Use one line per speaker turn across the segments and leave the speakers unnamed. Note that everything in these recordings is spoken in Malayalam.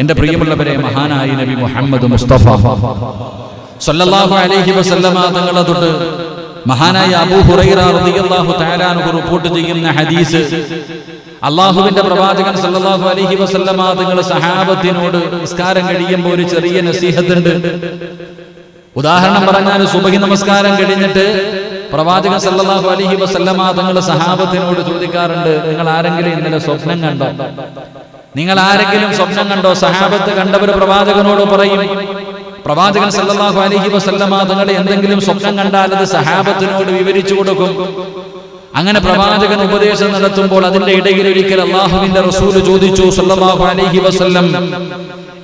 എന്റെ പ്രിയമുള്ളവരെ, മഹാനായ നബി മുഹമ്മദ് മുസ്തഫ സല്ലല്ലാഹു അലൈഹി വസല്ലമ തങ്ങളെ തൊട്ട് മഹാനായ അബൂ ഹുറൈറ റളിയല്ലാഹു തആല അൻഹു റിപ്പോർട്ട് ചെയ്യുന്ന ഹദീസ്, അല്ലാഹുവിന്റെ പ്രവാചകൻ സല്ലല്ലാഹു അലൈഹി വസല്ലമ തങ്ങൾ സഹാബത്തിനോട് നിസ്കാരം കഴിയുമ്പോൾ ഒരു ചെറിയ നസീഹത്തുണ്ട്. ഉദാഹരണം പറഞ്ഞാൽ, സുബഹി നമസ്കാരം കഴിഞ്ഞിട്ട് പ്രവാചകൻ സല്ലല്ലാഹു അലൈഹി വസല്ലമ തങ്ങൾ സഹാബത്തിനോട് ചോദിക്കാറുണ്ട്, നിങ്ങൾ ആരെങ്കിലും ഇന്നലെ സ്വപ്നം കണ്ടോ? നിങ്ങൾ ആരെങ്കിലും സ്വപ്നം കണ്ടോ? സഹാബത്ത് കണ്ടവർ പ്രവാചകനോട് പറയും. പ്രവാചകൻ സല്ലല്ലാഹു അലൈഹി വസല്ലമ തങ്ങൾ എന്തെങ്കിലും സ്വപ്നം കണ്ടാൽ അത് സഹാബത്തിനോട് വിവരിച്ചു കൊടുക്കും. അങ്ങനെ പ്രവാചകൻ ഉപദേശം നടത്തുമ്പോൾ അതിന്റെ ഇടയിൽ ഒരിക്കൽ അല്ലാഹുവിന്റെ റസൂൽ ചോദിച്ചു സല്ലല്ലാഹു അലൈഹി വസല്ലം,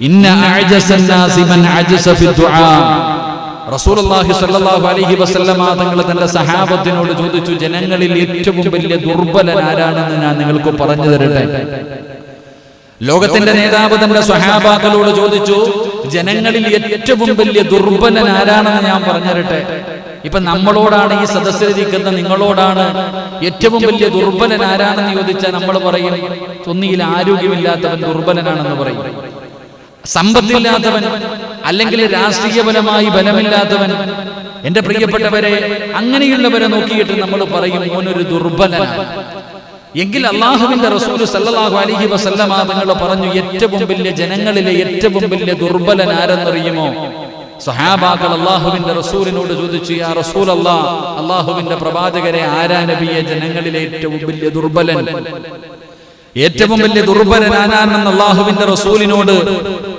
ഇന്ന അഅജസൻ നാസി മൻ അജസ ഫി ദുആ. റസൂലുള്ളാഹി സ്വല്ലല്ലാഹു അലൈഹി വസല്ലമ തങ്ങൾ തന്റെ സഹാബത്തിനോട് ചോദിച്ചു, ജനങ്ങളിൽ ഏറ്റവും വലിയ ദുർബലൻ ആരാണെന്ന് ഞാൻ നിങ്ങൾക്ക് പറഞ്ഞു തരട്ടെ. ലോകത്തിന്റെ നേതാവ് തന്റെ സ്വഹാബാക്കളോട് ചോദിച്ചു, ജനങ്ങളിൽ ഏറ്റവും വലിയ ദുർബലൻ ആരാണെന്ന് ഞാൻ പറഞ്ഞു തരട്ടെ. ഇപ്പൊ നമ്മളോടാണ്, ഈ സദസ്സിലിരിക്കുന്ന നിങ്ങളോടാണ് ഏറ്റവും വലിയ ദുർബലൻ ആരാണെന്ന് ചോദിച്ചാൽ നമ്മൾ പറയും, ഒന്നിയിൽ ആരോഗ്യമില്ലാത്തവൻ ദുർബലനാണെന്ന് പറയും, സമ്പത്തില്ലാത്തവൻ അല്ലെങ്കിൽ രാഷ്ട്രീയപരമായി ബലമില്ലാത്തവൻ. എന്റെ പ്രിയപ്പെട്ടവരെ, അങ്ങനെയുള്ളവരെ നോക്കിയിട്ട് നമ്മൾ പറയും ഓനൊരു ദുർബലനാണ്. എങ്കിൽ അല്ലാഹുവിന്റെ റസൂൽ സല്ലല്ലാഹു അലൈഹി വസല്ലമ തങ്ങൾ പറഞ്ഞു, ഏറ്റവും വലിയ ജനങ്ങളിലെ ഏറ്റവും വലിയ ദുർബലൻ ആരെന്നറിയുമോ? സഹാബാക്കൾ അല്ലാഹുവിന്റെ റസൂലിനോട് ചോദിച്ചു, യാ റസൂലല്ലാഹ്, അല്ലാഹുവിന്റെ പ്രവാചകരെ, ആരാ നബിയെ ജനങ്ങളിലെ ഏറ്റവും വലിയ ദുർബലൻ? ഏറ്റവും വലിയ ദുർബലൻ ആരാണെന്ന് അല്ലാഹുവിന്റെ റസൂലിനോട്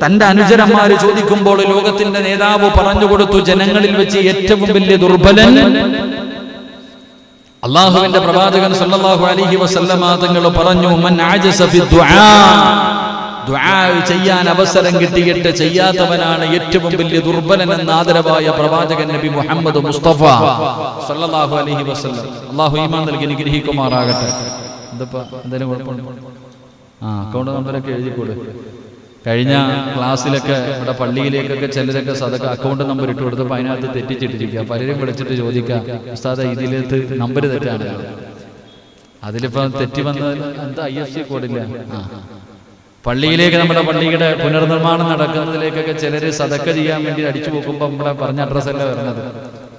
തന്റെ അനുചരന്മാര് ചോദിക്കുമ്പോൾ ലോകത്തിന്റെ നേതാവ് പറഞ്ഞു കൊടുത്തു, ജനങ്ങളിൽ വെച്ച് ഏറ്റവും വലിയ ദുർബലൻ അല്ലാഹുവിന്റെ പ്രവാചകൻ സല്ലല്ലാഹു അലൈഹി വസല്ലമ തങ്ങൾ പറഞ്ഞു, മൻ അജസ ഫി ദുആ. ദുആ ചെയ്യാൻ അവസരം കിട്ടിയിട്ട് ചെയ്യാത്തവനാണ് ഏറ്റവും വലിയ ദുർബലൻ എന്ന് ആദരവായ പ്രവാചകൻ നബി മുഹമ്മദ് മുസ്തഫ സല്ലല്ലാഹു അലൈഹി വസല്ലം. അല്ലാഹു ഈമാൻ നൽകി അനുഗ്രഹിക്കുമാറാകട്ടെ. എന്തപ്പാ എന്തെങ്കിലും കുഴപ്പമുണ്ടോ? അക്കൗണ്ട് നമ്പറൊക്കെ എഴുതിക്കൂടെ? കഴിഞ്ഞ ക്ലാസ്സിലൊക്കെ ഇവിടെ പള്ളിയിലേക്കൊക്കെ ചിലരൊക്കെ സദക്ക അക്കൗണ്ട് നമ്പർ ഇട്ട് കൊടുത്തപ്പോൾ അതിനകത്ത് തെറ്റിച്ചിട്ടിരിക്കുക. പലരും വിളിച്ചിട്ട് ചോദിക്കുക, ഉസ്താദ് ഇതിലത്ത് നമ്പർ തെറ്റാണ്, അതിലിപ്പോ തെറ്റി വന്നത് എന്താ IFC കോഡില്ല. പള്ളിയിലേക്ക്, നമ്മുടെ പള്ളിയുടെ പുനർനിർമ്മാണം നടക്കുന്നതിലേക്കൊക്കെ ചിലര് സദക്ക ചെയ്യാൻ വേണ്ടി അടിച്ചു പോകുമ്പോൾ നമ്മളെ പറഞ്ഞ അഡ്രസ്സല്ല വരുന്നത്.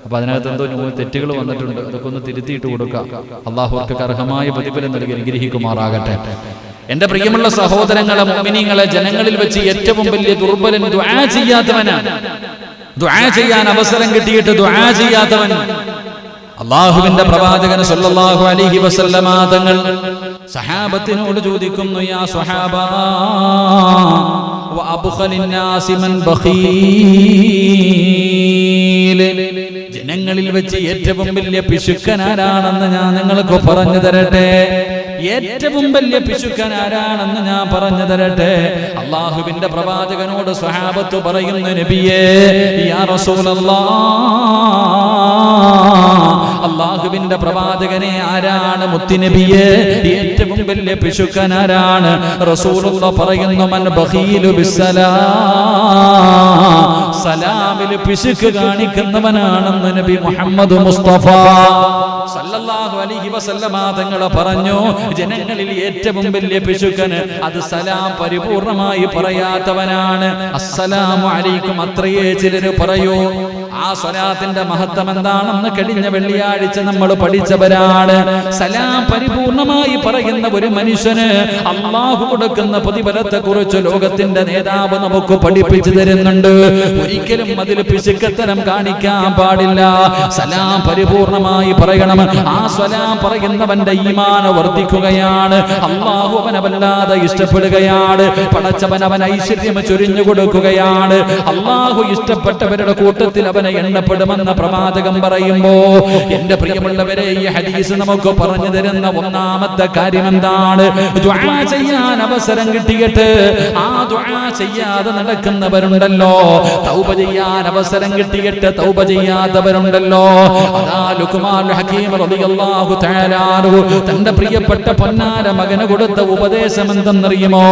അപ്പൊ അതിനകത്ത് എന്തോ തെറ്റുകൾ വന്നിട്ടുണ്ട്, അതൊക്കെ ഒന്ന് തിരുത്തിയിട്ട് കൊടുക്കാം. അല്ലാഹു അവർക്ക് അർഹമായ പ്രതിഫലം നൽകി അനുഗ്രഹിക്കുമാറാകട്ടെ. എന്റെ പ്രിയമുള്ള സഹോദരങ്ങളെ, മുഅ്മിനീങ്ങളെ, ജനങ്ങളിൽ വെച്ച് ഏറ്റവും വലിയ ദുർബലൻ ദുആ ചെയ്യാത്തവനാണ്. ദുആ ചെയ്യാൻ അവസരം കിട്ടിയിട്ട് ദുആ ചെയ്യാത്തവൻ. അല്ലാഹുവിന്റെ പ്രവാചകൻ സല്ലല്ലാഹു അലൈഹി വസല്ലമ തങ്ങൾ സഹാബത്തിനോട് ചോദിക്കുന്നു, യാ സ്വഹാബാ വ അബ്ഖലിൻ നാസി മൻ ബഖീൽ. ജനങ്ങളിൽ വെച്ച് ഏറ്റവും വലിയ പിശുക്കൻ ആരാണെന്ന് ഞാൻ നിങ്ങൾക്ക് പറഞ്ഞു തരട്ടെ. ഏറ്റവും വലിയ പിശുക്കൻ ആരാണെന്ന് ഞാൻ പറഞ്ഞു തരട്ടെ. അല്ലാഹുവിന്റെ പ്രവാചകനോട് സ്വഹാബത്ത് പറയുന്നു, നബിയേ, യാ റസൂലല്ലാഹ്, അല്ലാഹുവിന്റെ പ്രവാചകനെ, ആരാണ് മുത്തുനബിയെ ഏറ്റവും വലിയ പിശുക്കൻ ആരാണ്? റസൂലുള്ളാഹ് പറയുന്നു, മൻ ബഖീലു ബിസ്സലാം, സലാമിൽ പിശുക്ക് കാണിക്കുന്നവനാണെന്ന് നബി മുഹമ്മദ് മുസ്തഫ സല്ലല്ലാഹു അലൈഹി വസല്ലമ തങ്ങൾ പറഞ്ഞു. ജനങ്ങളിൽ ഏറ്റവും വലിയ പിശുക്കന് അത് സലാം പരിപൂർണമായി പറയാത്തവനാണ്. അസ്സലാമു അലൈക്കും അത്രയേ ചിലര് പറയൂ. ആ സ്വലാത്തിന്റെ മഹത്വം എന്താണെന്ന് കഴിഞ്ഞ വെള്ളിയാഴ്ച നമ്മൾ പഠിച്ചവരാണ്. സലാം പരിപൂർണമായി പറയുന്ന ഒരു മനുഷ്യന് അല്ലാഹു കൊടുക്കുന്ന പ്രതിഫലത്തെ കുറിച്ച് ലോകത്തിന്റെ നേതാവ് നമുക്ക് പഠിപ്പിച്ചു തരുന്നുണ്ട്. ഒരിക്കലും അതിൽ പിശുക്കത്തരം കാണിക്കാൻ പാടില്ല. സലാം പരിപൂർണമായി പറയണം. ആ സലാം പറയുന്നവന്റെ ഈമാൻ വർദ്ധിക്കുകയാണ്. അല്ലാഹു അവനെ വല്ലാതെ ഇഷ്ടപ്പെടുകയാണ്. പടച്ചവൻ അവൻ ഐശ്വര്യം ചൊരിഞ്ഞു കൊടുക്കുകയാണ്. അല്ലാഹു ഇഷ്ടപ്പെട്ടവരുടെ കൂട്ടത്തിൽ അവനെ എണ്ണപ്പെടുമെന്ന പ്രവാചകം പറയുമ്പോ, എന്റെ പ്രിയമുള്ളവരെ, ഈ ഹദീസ് നമുക്ക് പറഞ്ഞു തരുന്ന ഒന്നാമത്തെ കാര്യം എന്താണ്? ദുആ ചെയ്യാൻ അവസരം കിട്ടിയിട്ട് ആ ദുആ ചെയ്യാതെ നടക്കുന്നവരുണ്ടല്ലോ, തൗബ ചെയ്യാൻ അവസരം കിട്ടിയിട്ട് തൗബ ചെയ്യാത്തവരുണ്ടല്ലോ. അതാ ലുഖ്മാൻ ഹകീം റളിയല്ലാഹു തആല അൻഹു തന്റെ പ്രിയപ്പെട്ട പൊന്നാര മകന് കൊടുത്ത ഉപദേശം എന്തെന്നറിയുമോ?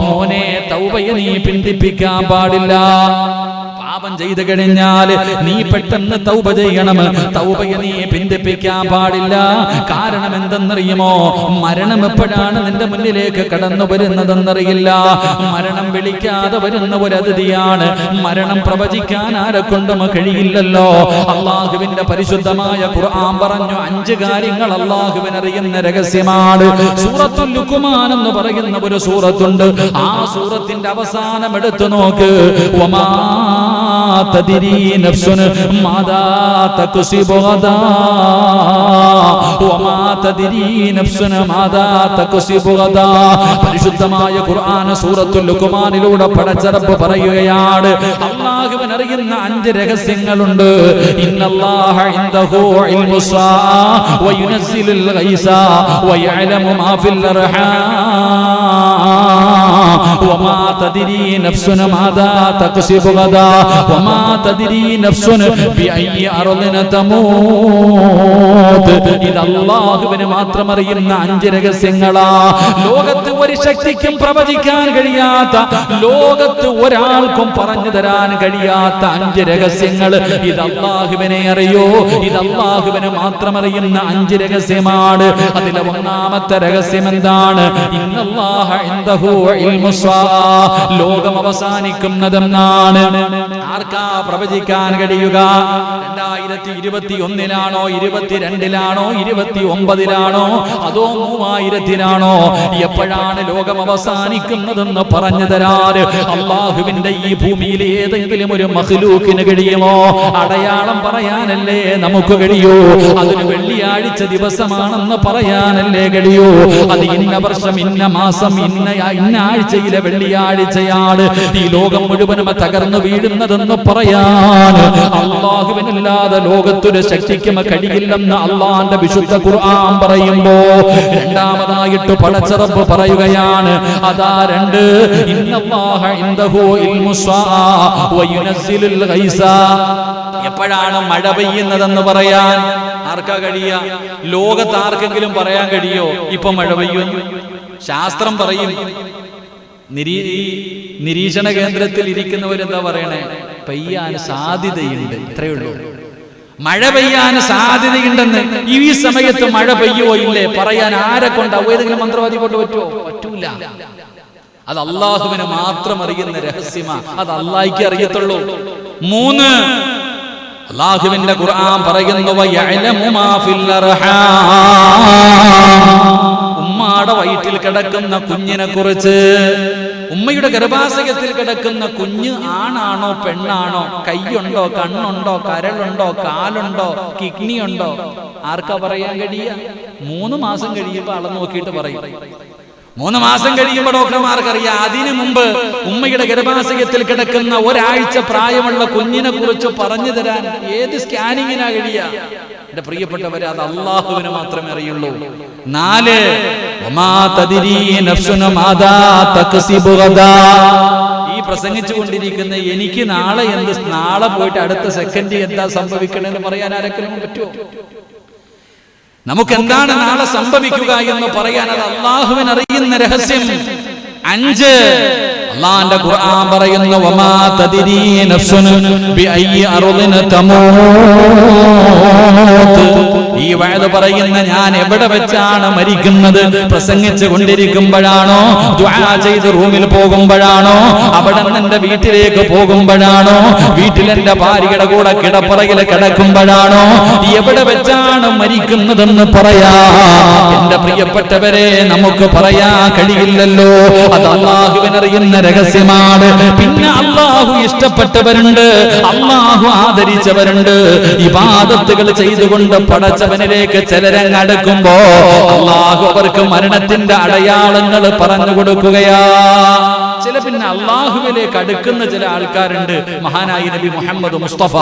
മോനെ, തൗബയെ നീ പിന്തിപ്പിക്കാൻ പാടില്ല. പാപം ചെയ്തു കഴിഞ്ഞാൽ നീ പെട്ടെന്ന് തൗബ ചെയ്യണം. തൗബയെ നീ പിന്തിപ്പിക്കാൻ പാടില്ല. കാരണം എന്തെന്നറിയുമോ? മരണം എപ്പോഴാണ് നിന്റെ മുന്നിലേക്ക് കടന്നു വരുന്നതെന്നറിയില്ല. മരണം വിളിക്കാതെ വരുന്ന ഒരു അതിഥിയാണ്. മരണം പ്രവചിക്കാൻ ആരെക്കൊണ്ടും കഴിയില്ലല്ലോ. അള്ളാഹുവിന്റെ പരിശുദ്ധമായ ഖുർആൻ പറഞ്ഞു 5 കാര്യങ്ങൾ അള്ളാഹുവിനറിയുന്ന രഹസ്യമാണ്. സൂറത്തുൽ ലുഖ്മാൻ എന്ന് പറയുന്ന ഒരു സൂറത്തുണ്ട്. ആ സൂറത്തിന്റെ അവസാനം എടുത്തു നോക്ക്. വമാ തദ്രി നഫ്സുൻ മാദാ തക്സിബു ഗദാ വമാ തദ്രി നഫ്സുൻ മാദാ തക്സിബു ഗദാ. പരിശുദ്ധമായ ഖുർആൻ സൂറത്തുൽ ലുഖ്മാനിലൂടെ പടച്ച റബ്ബ് പറയുകയാണ്, അല്ലാഹുവിനറിയുന്ന 5 രഹസ്യങ്ങളുണ്ട്. ഇന്നല്ലാഹ ഇൻദഹു ഇൽമുസ്സാ വയുനസ്സിലുൽ ഗൈസ വയഅലമു മാ ഫിൽ അർഹാം വമാ തദ്രി നഫ്സുൻ മാദാ തക്സിബു ഗദാ വമാ തദ്രി നഫ്സുൻ ബിഅയ്യി അർദിൻ തമൂത്. ഇത് അല്ലാഹുവിന് മാത്രം അറിയുന്ന 5 രഹസ്യങ്ങളാ. ലോകത്ത് ഒരു ശക്തിക്കും പ്രവചിക്കാൻ കഴിയാത്ത, ലോകത്ത് ഒരാൾക്കും പറഞ്ഞു തരാൻ കഴിയാത്ത 5 രഹസ്യങ്ങൾ. ഇത് അല്ലാഹുവിനെ അറിയോ? ഇത് അല്ലാഹുവിന് മാത്രം അറിയുന്ന 5 രഹസ്യമാണ്. അതിലെ ഒന്നാമത്തെ രഹസ്യം എന്താണ്? ഇന്നല്ലാഹ ഇൻദഹു ഇൽമുസ്സാ. ലോകം അവസാനിക്കുന്നതെന്നാണ്. ആർക്കാ പ്രവചിക്കാൻ കഴിയുക? 2021 22 29 അതോ 3000 എപ്പോഴാണ് ലോകം അവസാനിക്കുന്നതെന്ന് പറഞ്ഞു തരാൻ അള്ളാഹുവിന്റെ ഈ ഭൂമിയിൽ ഏതെങ്കിലും ഒരു മഖ്ലൂക്കിന് കഴിയുമോ? അടയാളം പറയാനല്ലേ നമുക്ക് കഴിയൂ. അതിന് വെള്ളിയാഴ്ച ദിവസമാണെന്ന് പറയാനല്ലേ കഴിയൂ. അത് ഇന്ന വർഷം ഇന്ന മാസം ഇന്ന ആഴ്ചയിലെ വെള്ളിയാഴ്ചയാണ് ഈ ലോകം മുഴുവനും തകർന്നു വീഴുന്നതെന്ന് പറയാൻ അള്ളാഹുവിനല്ലാതെ ലോകത്തൊരു ശക്തിക്കും കഴിയില്ലെന്ന് അള്ളാന്റെ വിശുദ്ധ ഖുർആൻ പറയുമ്പോ, രണ്ടാമതായിട്ട് പടച്ച റബ്ബ് പറയുകയാണ്, അതാ 2, ഇന്നല്ലാഹ ഇൻദഹു ഇൽമുസ്സാ വയുനസ്സിലുൽ ഗൈസ. എപ്പോഴാണ് മഴ പെയ്യുന്നതെന്ന് പറയാൻ ആർക്കാ കഴിയുക? ലോകത്ത് ആർക്കെങ്കിലും പറയാൻ കഴിയോ ഇപ്പൊ മഴ പെയ്യും? ശാസ്ത്രം പറയും. നിരീക്ഷണ കേന്ദ്രത്തിൽ ഇരിക്കുന്നവരെന്താ പറയണേ? പെയ്യാൻ സാധ്യതയുണ്ട്, ഇത്രയേ ഉള്ളൂ. മഴ പെയ്യാൻ സാധ്യതയുണ്ടെന്ന്. ഈ സമയത്ത് മഴ പെയ്യോ ഇല്ലേ പറയാൻ ആരെ കൊണ്ടാവും? ഏതെങ്കിലും മന്ത്രവാദി കൊണ്ട് പറ്റുമോ? പറ്റൂല. അത് അള്ളാഹുവിന് മാത്രം അറിയുന്ന രഹസ്യമാ. അത് അള്ളാഹിക്ക് അറിയത്തുള്ളൂ. 3, അള്ളാഹുവിന്റെ ഖുർആൻ പറയുന്നു, വയഅലമു മാ ഫിൽ അർഹാം. ഉമ്മയുടെ വയറ്റിൽ കിടക്കുന്ന കുഞ്ഞിനെ കുറിച്ച്, ഉമ്മയുടെ ഗർഭാശയത്തിൽ കിടക്കുന്ന കുഞ്ഞ് ആണാണോ പെണ്ണാണോ, കൈയുണ്ടോ കണ്ണുണ്ടോ കരളുണ്ടോ കാലുണ്ടോ കിഡ്നി ഉണ്ടോ, ആർക്കാ പറയാൻ കഴിയുക? 3 മാസം കഴിയുമ്പോൾ അളന്ന് നോക്കിയിട്ട് പറയും. 3 മാസം കഴിയുമ്പോൾ ഡോക്ടർമാർക്കറിയാം. അതിനു മുമ്പ് ഉമ്മയുടെ ഗർഭാശയത്തിൽ കിടക്കുന്ന ഒരാഴ്ച പ്രായമുള്ള കുഞ്ഞിനെ കുറിച്ച് പറഞ്ഞു തരാൻ ഏത് സ്കാനിങ്ങിനാ കഴിയുക? എന്റെ പ്രിയപ്പെട്ടവരെ, അത് അള്ളാഹുവിന് മാത്രമേ അറിയുള്ളൂ. 4, വമാ തദ്രി നഫ്സുൻ മാദാ തക്സിബു ഗദാ. ഈ പ്രസംഗിച്ചു കൊണ്ടിരിക്കുന്ന എനിക്ക് നാളെ പോയിട്ട് അടുത്ത സെക്കൻഡ് എന്താ സംഭവിക്കണമെന്ന് പറയാൻ ആരെങ്കിലും പറ്റുമോ? നമുക്ക് എന്താണ് നാളെ സംഭവിക്കുക എന്ന് പറയാൻ അത് അള്ളാഹുവിന് അറിയുന്ന രഹസ്യം. 5, അല്ലാഹുവിന്റെ ഖുർആൻ പറയുന്നു, വമാ തദ്രി നഫ്സുൻ ബിഅയ്യി അർദിൻ തമൂത്. ഈ വഅദ് പറയുന്ന ഞാൻ എവിടെ വെച്ചാണ് മരിക്കുന്നത്? പ്രസംഗിച്ചു കൊണ്ടിരിക്കുമ്പോഴാണോ? ദുആ ചെയ്ത് റൂമിൽ പോകുമ്പോഴാണോ? അവിടെ നിന്ന് എന്റെ വീട്ടിലേക്ക് പോകുമ്പോഴാണോ? വീട്ടിൽ എന്റെ ഭാര്യയുടെ കൂടെ കിടപ്പറയിൽ കിടക്കുമ്പോഴാണോ? എവിടെ വെച്ചാണ് മരിക്കുന്നതെന്ന് പറയാ എന്റെ പ്രിയപ്പെട്ടവരെ നമുക്ക് പറയാൻ കഴിയില്ലല്ലോ. അത് അള്ളാഹുവിനറിയുന്ന രഹസ്യമാണ്. പിന്നെ അള്ളാഹു ഇഷ്ടപ്പെട്ടവരുണ്ട്, അള്ളാഹു ആദരിച്ചവരുണ്ട്. ഇബാദത്തുകൾ ചെയ്തുകൊണ്ട് പടച്ചവനിലേക്ക് ചിലരങ്ങ് അടുക്കുമ്പോ അള്ളാഹു അവർക്ക് മരണത്തിന്റെ അടയാളങ്ങൾ പറഞ്ഞു കൊടുക്കുകയാ. ചില പിന്നെ അള്ളാഹുവിലേക്ക് അടുക്കുന്ന ചില ആൾക്കാരുണ്ട്. മഹാനായ നബി മുഹമ്മദ് മുസ്തഫ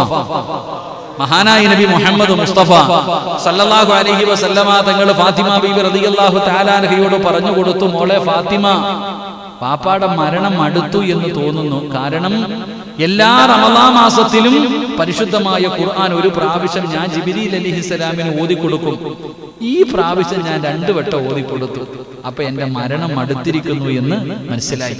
സല്ലല്ലാഹു അലൈഹി വസല്ലമ തങ്ങൾ ഫാത്തിമ ബീവി റളിയല്ലാഹു തആല അൻഹയോട് പറഞ്ഞു കൊടുത്തു, മോളെ ഫാത്തിമ, പാപ്പാടെ മരണം അടുത്തു എന്ന് തോന്നുന്നു. കാരണം എല്ലാ റമളാൻ മാസത്തിലും പരിശുദ്ധമായ ഖുർആൻ ഒരു പ്രാവശ്യം ഞാൻ ജിബ്രീൽ അലൈഹിസ്സലാമിന് ഓതിക്കൊടുക്കും. ഈ പ്രാവശ്യം ഞാൻ 2 വട്ടം ഓതിക്കൊടുത്തു. അപ്പൊ എന്റെ മരണം അടുത്തിരിക്കുന്നു എന്ന് മനസ്സിലായി.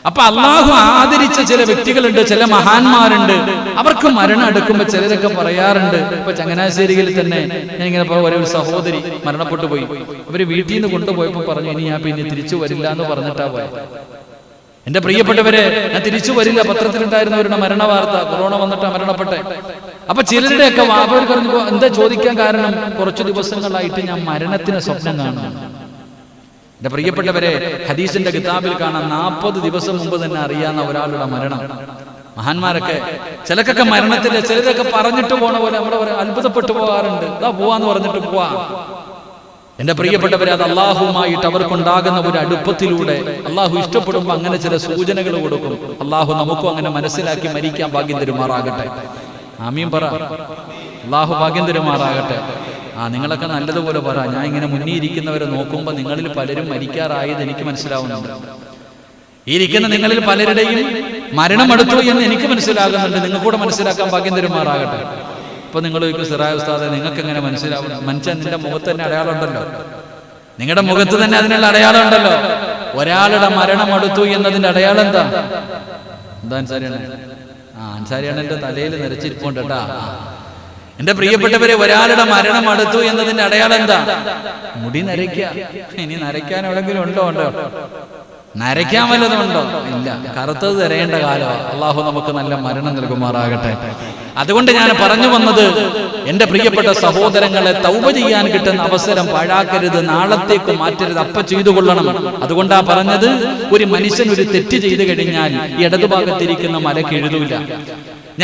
അപ്പൊ അള്ളാഹു ആദരിച്ച ചില വ്യക്തികളുണ്ട്, ചില മഹാന്മാരുണ്ട്. അവർക്ക് മരണം എടുക്കുമ്പോ ചിലരൊക്കെ പറയാറുണ്ട്. ഇപ്പൊ ചങ്ങനാശ്ശേരിയിൽ തന്നെ ഞാൻ ഇങ്ങനെ ഒരു സഹോദരി മരണപ്പെട്ടു പോയി. അവര് വീട്ടിൽ നിന്ന് കൊണ്ടുപോയപ്പോ പറഞ്ഞു, ഇനി ഞാൻ പിന്നെ തിരിച്ചു വരില്ല എന്ന് പറഞ്ഞിട്ടാ പോയത്. എന്റെ പ്രിയപ്പെട്ടവരെ, ഞാൻ തിരിച്ചു വരില്ല. പത്രത്തിലുണ്ടായിരുന്നവരുടെ മരണ വാർത്ത, കൊറോണ വന്നിട്ടാ മരണപ്പെട്ടെ. അപ്പൊ ചിലരുടെയൊക്കെ അവർ പറഞ്ഞു, എന്താ ചോദിക്കാൻ കാരണം, കുറച്ചു ദിവസങ്ങളായിട്ട് ഞാൻ മരണത്തിന് സ്വപ്നം കാണുന്നു. എന്റെ പ്രിയപ്പെട്ടവരെ, ഹദീസിന്റെ കിതാബിൽ കാണാം 40 ദിവസം മുമ്പ് തന്നെ അറിയാവുന്ന ഒരാളുടെ മരണം. മഹാന്മാരൊക്കെ ചിലക്കൊക്കെ മരണത്തിന്റെ ചിലരൊക്കെ പറഞ്ഞിട്ട് പോണ പോലെ നമ്മളെ അത്ഭുതപ്പെട്ടു പോകാറുണ്ട്. ഇതാ പോവാന്ന് പറഞ്ഞിട്ട് പോവാ. എന്റെ പ്രിയപ്പെട്ടവരെ, അത് അള്ളാഹുമായിട്ട് അവർക്കുണ്ടാകുന്ന ഒരു അടുപ്പത്തിലൂടെ അള്ളാഹു ഇഷ്ടപ്പെടുമ്പോൾ അങ്ങനെ ചില സൂചനകൾ കൊടുക്കും. അള്ളാഹു നമുക്കും അങ്ങനെ മനസ്സിലാക്കി മരിക്കാൻ ഭാഗ്യം തരുമാറാകട്ടെ. ആമീൻ പറ. അള്ളാഹു ഭാഗ്യം തരുമാറാകട്ടെ. നിങ്ങളൊക്കെ നല്ലതുപോലെ പറ. ഞാൻ ഇങ്ങനെ മുന്നിൽ ഇരിക്കുന്നവരെ നോക്കുമ്പോൾ നിങ്ങളിൽ പലരും മരിക്കാറായത് എനിക്ക് മനസ്സിലാവുന്നുണ്ട്. ഈ ഇരിക്കുന്ന നിങ്ങളിൽ പലരുടെയും മരണം അടുത്തു എന്ന് എനിക്ക് മനസ്സിലാകുന്നുണ്ട്. നിങ്ങൾക്കൂടെ മനസ്സിലാക്കാൻ ഭാഗ്യം തരുമാറാകട്ടെ. ഇപ്പൊ നിങ്ങൾ സിറായ ഉസ്താദെ, നിങ്ങൾക്ക് എങ്ങനെ മനസ്സിലാവും? മനുഷ്യൻ നിന്റെ മുഖത്ത് തന്നെ അടയാളം ഉണ്ടല്ലോ, നിങ്ങളുടെ മുഖത്ത് തന്നെ അതിനുള്ള അടയാളം ഉണ്ടല്ലോ. ഒരാളുടെ മരണം അടുത്തു എന്നതിന്റെ അടയാളം എന്താ? അൻസാരിയാണ്. അൻസാരിയാണ് എന്റെ തലയിൽ നിരച്ചിരിപ്പുണ്ട് കേട്ടാ. എന്റെ പ്രിയപ്പെട്ടവരെ, ഒരാളുടെ മരണം അടുത്തു എന്നതിന്റെ അടയാളം എന്താ? മുടി നരയ്ക്കുക. ഇനി നരയ്ക്കാൻ എവിടെങ്കിലും ഉണ്ടോ? നരയ്ക്കാൻ വല്ലതും ഉണ്ടോ? ഇല്ല. കറുത്തത് തരേണ്ട കാലമാണ്. അള്ളാഹു നമുക്ക് നല്ല മരണം നൽകുമാറാകട്ടെ. അതുകൊണ്ട് ഞാൻ പറഞ്ഞു വന്നത്, എന്റെ പ്രിയപ്പെട്ട സഹോദരങ്ങളെ, തൗബ ചെയ്യാൻ കിട്ടുന്ന അവസരം പാഴാക്കരുത്, നാളത്തേക്ക് മാറ്റരുത്, അപ്പ ചെയ്തു കൊള്ളണം. അതുകൊണ്ടാ പറഞ്ഞത്, ഒരു മനുഷ്യൻ ഒരു തെറ്റ് ചെയ്തു കഴിഞ്ഞാൽ ഇടതുഭാഗത്തിരിക്കുന്ന മലക്ക് എഴുതൂല.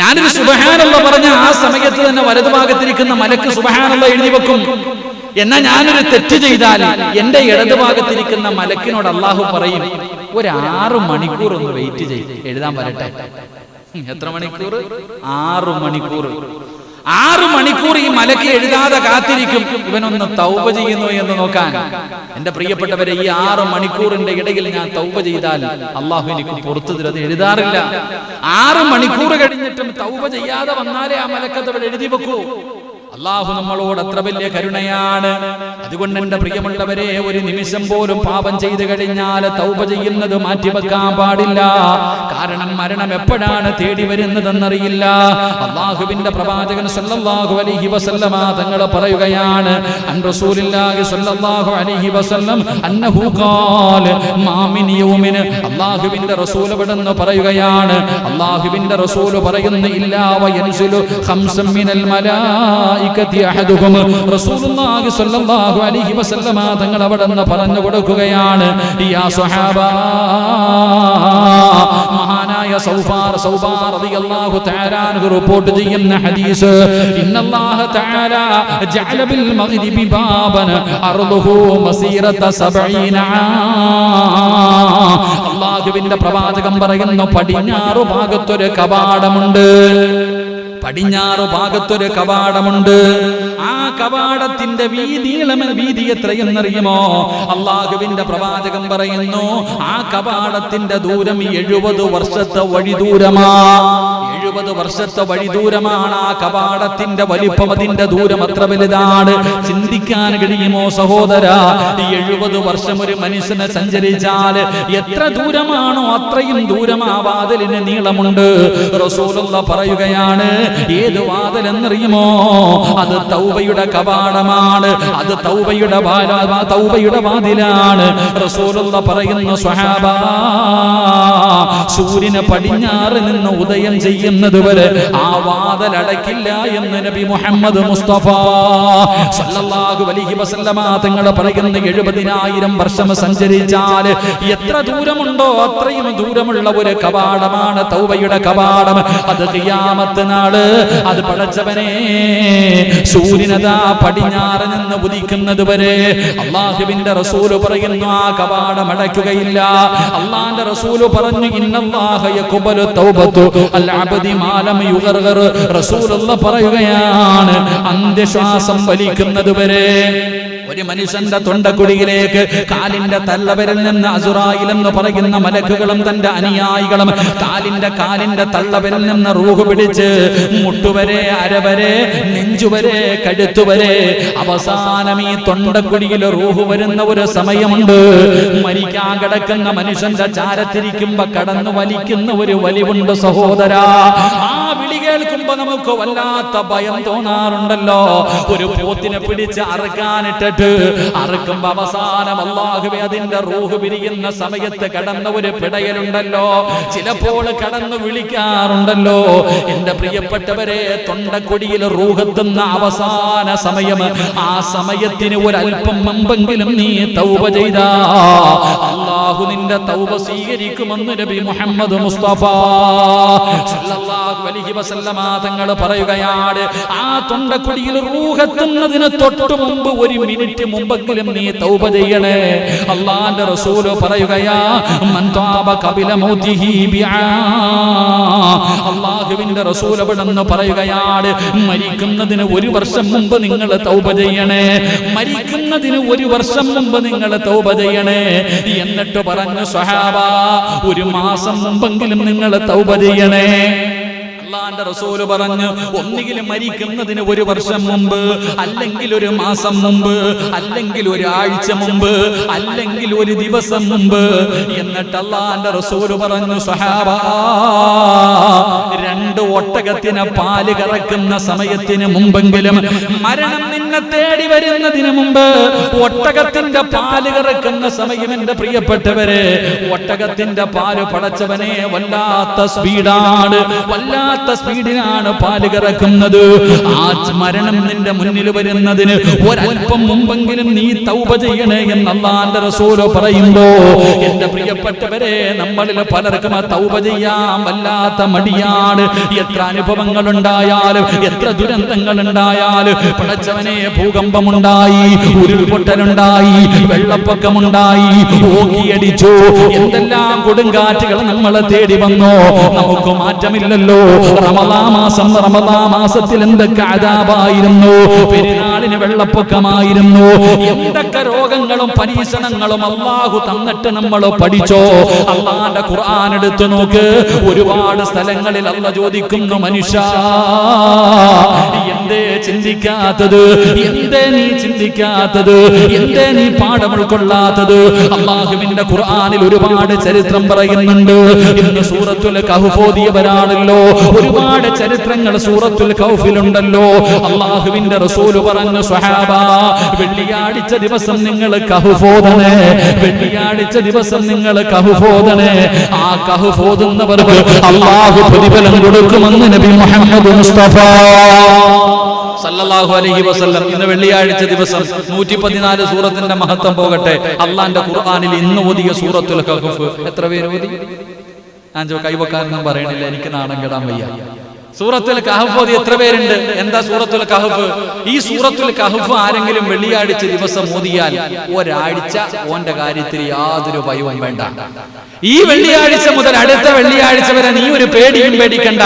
ഞാനൊരു സുബ്ഹാനല്ലാഹ് പറഞ്ഞ ആ സമയത്ത് തന്നെ വലതുഭാഗത്തിരിക്കുന്ന മലക്ക് സുബ്ഹാനല്ലാഹ് എഴുതി വെക്കും. എന്നാൽ ഞാനൊരു തെറ്റ് ചെയ്താൽ എന്റെ ഇടതുഭാഗത്തിരിക്കുന്ന മലക്കിനോട് അള്ളാഹു പറയും, ഒരു 6 മണിക്കൂർ ഒന്ന് വെയിറ്റ് ചെയ്ത് എഴുതാൻ വരട്ടെ. എത്ര മണിക്കൂർ? 6 മണിക്കൂർ. 6 മണിക്കൂർ ഈ മലക്ക് എഴുതാതെ കാത്തിരിക്കും, ഇവനൊന്ന് തൗബ ചെയ്യുന്നു എന്ന് നോക്കാൻ. എന്റെ പ്രിയപ്പെട്ടവരെ, ഈ 6 മണിക്കൂറിന്റെ ഇടയിൽ ഞാൻ തൗബ ചെയ്താൽ അള്ളാഹു എനിക്ക് പുറത്തു തരുന്നത് എഴുതാറില്ല. 6 മണിക്കൂർ കഴിഞ്ഞിട്ടും തൗബ ചെയ്യാതെ വന്നാലേ ആ മലക്കത്ത് എഴുതി വെക്കൂ. അള്ളാഹു നമ്മളോട് അത്ര വലിയ കരുണയാണ്. അതുകൊണ്ട് എന്റെ പ്രിയമുള്ളവരെ, ഒരു നിമിഷം പോലും പാപം ചെയ്തു കഴിഞ്ഞാൽ തൗബ ചെയ്യുന്നത് മാറ്റിവെക്കാൻ പാടില്ല. കാരണം മരണം എപ്പോഴാണ് തേടി വരുന്നതെന്നറിയില്ല. അള്ളാഹുവിന്റെ പ്രവാചകൻ സല്ലല്ലാഹു അലൈഹി വസല്ലമ തങ്ങൾ പറയുകയാണ്, അൻ റസൂലുള്ളാഹി സല്ലല്ലാഹു അലൈഹി വസല്ലം അന്നഹു ഖാല മാ മിൻ യൗമിൻ. അള്ളാഹുവിന്റെ റസൂൽ ഇവിടുന്ന് പറയുകയാണ്, അള്ളാഹുവിന്റെ റസൂൽ പറയുന്നു, ഇല്ലാ വയൻസിലു ഖംസം മിനൽ മലായിക റസൂലുള്ളാഹി സ്വല്ലല്ലാഹു അലൈഹി വസല്ലമ തങ്ങൾ അവിടുന്ന് പറഞ്ഞു കൊടുക്കുകയാണ്, യാ സ്വഹാബ, മഹാനായ സൗബാർ റളിയല്ലാഹു തആല അൻഹു റിപ്പോർട്ട് ചെയ്യുന്ന ഹദീസ്, ഇന്നല്ലാഹ തആല ജഅല ബിൽ മഗ്രിബി ബാബൻ അർളുഹു മസീറത 70 അല്ലാഹുവിന്റെ പ്രവാചകൻ പറയുന്നു, പടിഞ്ഞാറ് ഭാഗത്തൊരു കവാടമുണ്ട്. പടിഞ്ഞാറ് ഭാഗത്തൊരു കവാടമുണ്ട്. ആ കവാടത്തിന്റെ വീതി എത്രയെന്നറിയുമോ? അള്ളാഹുവിന്റെ പ്രവാചകൻ പറയുന്നു, ആ കവാടത്തിന്റെ ദൂരം 70 വർഷത്തെ വഴി ദൂരമാ. 70 വർഷത്തെ വഴി ദൂരമാണ് ആ കവാടത്തിന്റെ വലിപ്പം. അതിന്റെ ദൂരം അത്ര വലുതാണ്. ചിന്തിക്കാൻ കഴിയുമോ സഹോദര? 70 വർഷം ഒരു മനുഷ്യനെ സഞ്ചരിച്ചാൽ എത്ര ദൂരമാണോ അത്രയും ദൂരം ആ വാതിലിന് നീളമുണ്ട്. റസൂലുള്ളാഹി പറയുകയാണ്, ഏത് വാതിൽ എന്നറിയുമോ? അത് തൗബയുടെ കവാടമാണ്. അത് തൗബയുടെ വാതിലാണ്. റസൂലുള്ളാഹി പറയുന്നു, സ്വഹാബ, സൂര്യന് പടിഞ്ഞാറ് നിന്ന് ഉദയം ചെയ്യുന്നത് വരെ ആ വാതിൽ അടയ്ക്കില്ല എന്ന് നബി മുഹമ്മദ് മുസ്തഫ സല്ലല്ലാഹു അലൈഹി വസല്ലമ തങ്ങൾ പറയുന്നു. 70,000 വർഷം സഞ്ചരിച്ചാൽ എത്ര ദൂരമുണ്ടോ അത്രയും ദൂരമുള്ള ഒരു കവാടമാണ് തൗബയുടെ കവാടം. അത് ഖിയാമത്ത് നാള്, അത് പടച്ചവനെ, സൂര്യനതാ പടിഞ്ഞാറ് നിന്ന് ഉദിക്കുന്നത് വരെ അള്ളാഹുവിന്റെ റസൂല് പറയുന്നു, ആ കവാടം അടയ്ക്കുകയില്ല. അള്ളാന്റെ റസൂല് പറഞ്ഞു, ഇന്നല്ലാഹ യഖ്ബലു തൗബതു അൽ അബ്ദി യഹ്തി മാ ലം യുഗർഗർ. റസൂലുള്ളാഹി പറയുകയാണ്, അന്ത്യശ്വാസം വലിക്കുന്നതുവരെ ഒരു മനുഷ്യന്റെ തൊണ്ടക്കുഴിയിലേക്ക് കാലിന്റെ തള്ളവിരൽ നിന്ന് അസുറായിൽ എന്ന് പറയുന്ന മലക്കുകളും തന്റെ അനുയായികളും കാലിന്റെ തള്ളവിരൽ നിന്ന് റൂഹ് പിടിച്ച് മുട്ടുവരെ, അരവരെ, നെഞ്ചുവരെ, കഴുത്തുവരെ, അവസാനം ഈ തൊണ്ടക്കുഴിയിൽ റൂഹ് വരുന്ന ഒരു സമയമുണ്ട്. മരിക്കാൻ കിടക്കുന്ന മനുഷ്യന്റെ ചാരത്തിരിക്കുമ്പോ കടന്നു വലിക്കുന്ന ഒരു വലിവുണ്ട് സഹോദരാ. ആ വിളി കേൾക്കുമ്പോ നമുക്ക് വല്ലാത്ത ഭയം തോന്നാറുണ്ടല്ലോ. ഒരു പോത്തിനെ പിടിച്ച് അറുക്കാനിട്ട് അറുക്കുമ്പോ അവസാനം അല്ലാഹുവേ അതിന്റെ റൂഹ് പിരിയുന്ന സമയത്ത് കടന്ന ഒരു പിടയലുണ്ടല്ലോ, ചിലപ്പോൾ കടന്നു വിളിക്കാറുണ്ടല്ലോ. എന്റെ പ്രിയപ്പെട്ടവരെ, തൊണ്ടക്കൊടിയിൽ റൂഹെത്തുന്ന അവസാന സമയം, ആ സമയത്തിന് ഒരല്പം മുമ്പെങ്കിലും നീ തൗബ ചെയ്താ അല്ലാഹു നിന്റെ തൗബ സ്വീകരിക്കുമെന്ന് നബി മുഹമ്മദ് മുസ്തഫ സല്ലല്ലാഹു അലൈഹി വസല്ലമ തങ്ങൾ പറയുകയാണ്. ആ തൊണ്ടക്കൊടിയിൽ റൂഹെത്തുന്നതിന് തൊട്ടു മുമ്പ് ഒരു മിനിറ്റ് മുമ്പെങ്കിലും നീ തൗബ ചെയ്യണേ. അല്ലാഹുവിന്റെ റസൂൽ പറയുകയാ, മൻ തൗബ ഖബല മൗതിഹി ബിആ. അല്ലാഹുവിന്റെ റസൂൽ അവിടെന്ന് പറയുകയാണ്, മരിക്കുന്നതിന് ഒരു വർഷം മുമ്പ് നിങ്ങൾ തൗബ ചെയ്യണേ. മരിക്കുന്നതിന് ഒരു വർഷം മുമ്പ് നിങ്ങൾ തൗബ ചെയ്യണേ. എന്നിട്ട് പറഞ്ഞു, സ്വഹാബ, ഒരു മാസം മുമ്പെങ്കിലും നിങ്ങൾ തൗബ ചെയ്യണേ. അല്ലാഹുവിന്റെ റസൂൽ പറഞ്ഞു, ഒന്നുകിൽ മരിക്കുന്നതിന് ഒരു വർഷം മുമ്പ്, അല്ലെങ്കിൽ ഒരു മാസം മുമ്പ്, അല്ലെങ്കിൽ ഒരാഴ്ച മുമ്പ്, അല്ലെങ്കിൽ ഒരു ദിവസം മുമ്പ്. എന്നിട്ട് അല്ലാഹുവിന്റെ റസൂൽ പറഞ്ഞു, സ്വഹാബാ, 2 ഒട്ടകത്തിന് പാല് കറക്കുന്ന സമയത്തിന് മുമ്പെങ്കിലും, മരണം നിന്നെ തേടി വരുന്നതിന് മുമ്പ് ഒട്ടകത്തിന്റെ പാല് കറക്കുന്ന സമയം, എന്റെ പ്രിയപ്പെട്ടവരെ, ഒട്ടകത്തിന്റെ പാല് പടച്ചവനെ വല്ലാത്ത സ്പീഡാണ്, വല്ലാത്ത സ്പീഡിലാണ് പാല് കറക്കുന്നത്. ആ മരണം നിന്റെ മുന്നിൽ വരുന്നതിന് ഒരല്പം മുമ്പെങ്കിലും നീ തൗബ ചെയ്യണേ എന്ന് അല്ലാഹുവിന്റെ റസൂൽ പറയുമ്പോ, എന്റെ പ്രിയപ്പെട്ടവരെ, നമ്മളിൽ പലർക്കും തൗബ ചെയ്യാൻ വല്ലാത്ത മടിയാണ്. എത്ര അനുഭവങ്ങൾ ഉണ്ടായാലും, എത്ര ദുരന്തങ്ങൾ ഉണ്ടായാലും, പടച്ചവനെ, ഭൂകമ്പമുണ്ടായി, ഉരുൾപൊട്ടലുണ്ടായി, വെള്ളപ്പൊക്കമുണ്ടായി, ഓക്കിയടിച്ചു, എന്തെല്ലാം കൊടുങ്കാറ്റുകൾ നമ്മളെ തേടി വന്നോ, നമുക്ക് മാറ്റമില്ലല്ലോ. റമദാൻ മാസത്തിൽ എന്തൊക്കെ അദാബായിരുന്നു, പെരുന്നാളിന് വെള്ളപ്പൊക്കമായിരുന്നു, എന്തൊക്കെ രോഗങ്ങളും പരീക്ഷണങ്ങളും അല്ലാഹു തന്നിട്ട് നമ്മൾ പഠിച്ചോ. അല്ലാഹുവിന്റെ ഖുർആൻ എടുത്തു നോക്ക്, ഒരുപാട് സ്ഥലങ്ങളിൽ അല്ലാഹു ചോദിക്കുന്നു, മനുഷ്യ, എന്തേ ചിന്തിക്കാത്തത്, എന്തേ നീ ചിന്തിക്കാത്തത്, എന്തേ നീ പാഠം ഉൾക്കൊള്ളാത്തത്? അല്ലാഹുവിന്റെ ഖുർആനിൽ ഒരുപാട് ചരിത്രം പറയുന്നുണ്ട്. ഇന്ന് സൂറത്തുൽ കഹ്ഫ് ഓതിയവരാണല്ലോ, ഒരുപാട് ചരിത്രങ്ങൾ സൂറത്തുൽ കഹ്ഫിലുണ്ടല്ലോ. അല്ലാഹുവിന്റെ റസൂൽ പറഞ്ഞു, സ്വഹാബ, വെള്ളിയാഴ്ച ദിവസം നിങ്ങൾ കഹ്ഫ് ഓതണേ, വെള്ളിയാഴ്ച ദിവസം നിങ്ങൾ കഹ്ഫ് ഓതണേ. ആ കഹ്ഫ് ഓതുന്നവർക്ക് അല്ലാഹു പ്രതിഫലം കൊടുക്കുമെന്ന് നബി മുഹമ്മദ് മുസ്തഫ സല്ലല്ലാഹു അലൈഹി വസല്ലം. ഇന്ന് വെള്ളിയാഴ്ച ദിവസം 114 സൂറത്തിന്റെ മഹത്വം പോകട്ടെ. അല്ലാഹുവിന്റെ ഖുർആനിൽ ഇന്ന് ഓതിയ സൂറത്തുൽ കഹ്ഫ് എത്ര പേര് ഓതി? ഞാൻ കൈവക്കാരനും പറയണില്ല, എനിക്ക് നാണം കെടാൻ വയ്യ. സൂറത്തുൽ കഹ്ഫ് ഓതി എത്ര പേരുണ്ട്? എന്താ സൂറത്തുൽ കഹ്ഫ്? ഈ സൂറത്തുൽ കഹ്ഫ് ആരെങ്കിലും വെള്ളിയാഴ്ച ദിവസം ഓതിയാൽ ഒരാഴ്ച ഓന്റെ കാര്യത്തിൽ യാതൊരു ഭയവും വേണ്ട. ഈ വെള്ളിയാഴ്ച മുതൽ അടുത്ത വെള്ളിയാഴ്ച വരെ നീ ഒരു പേടിയും പേടിക്കണ്ട.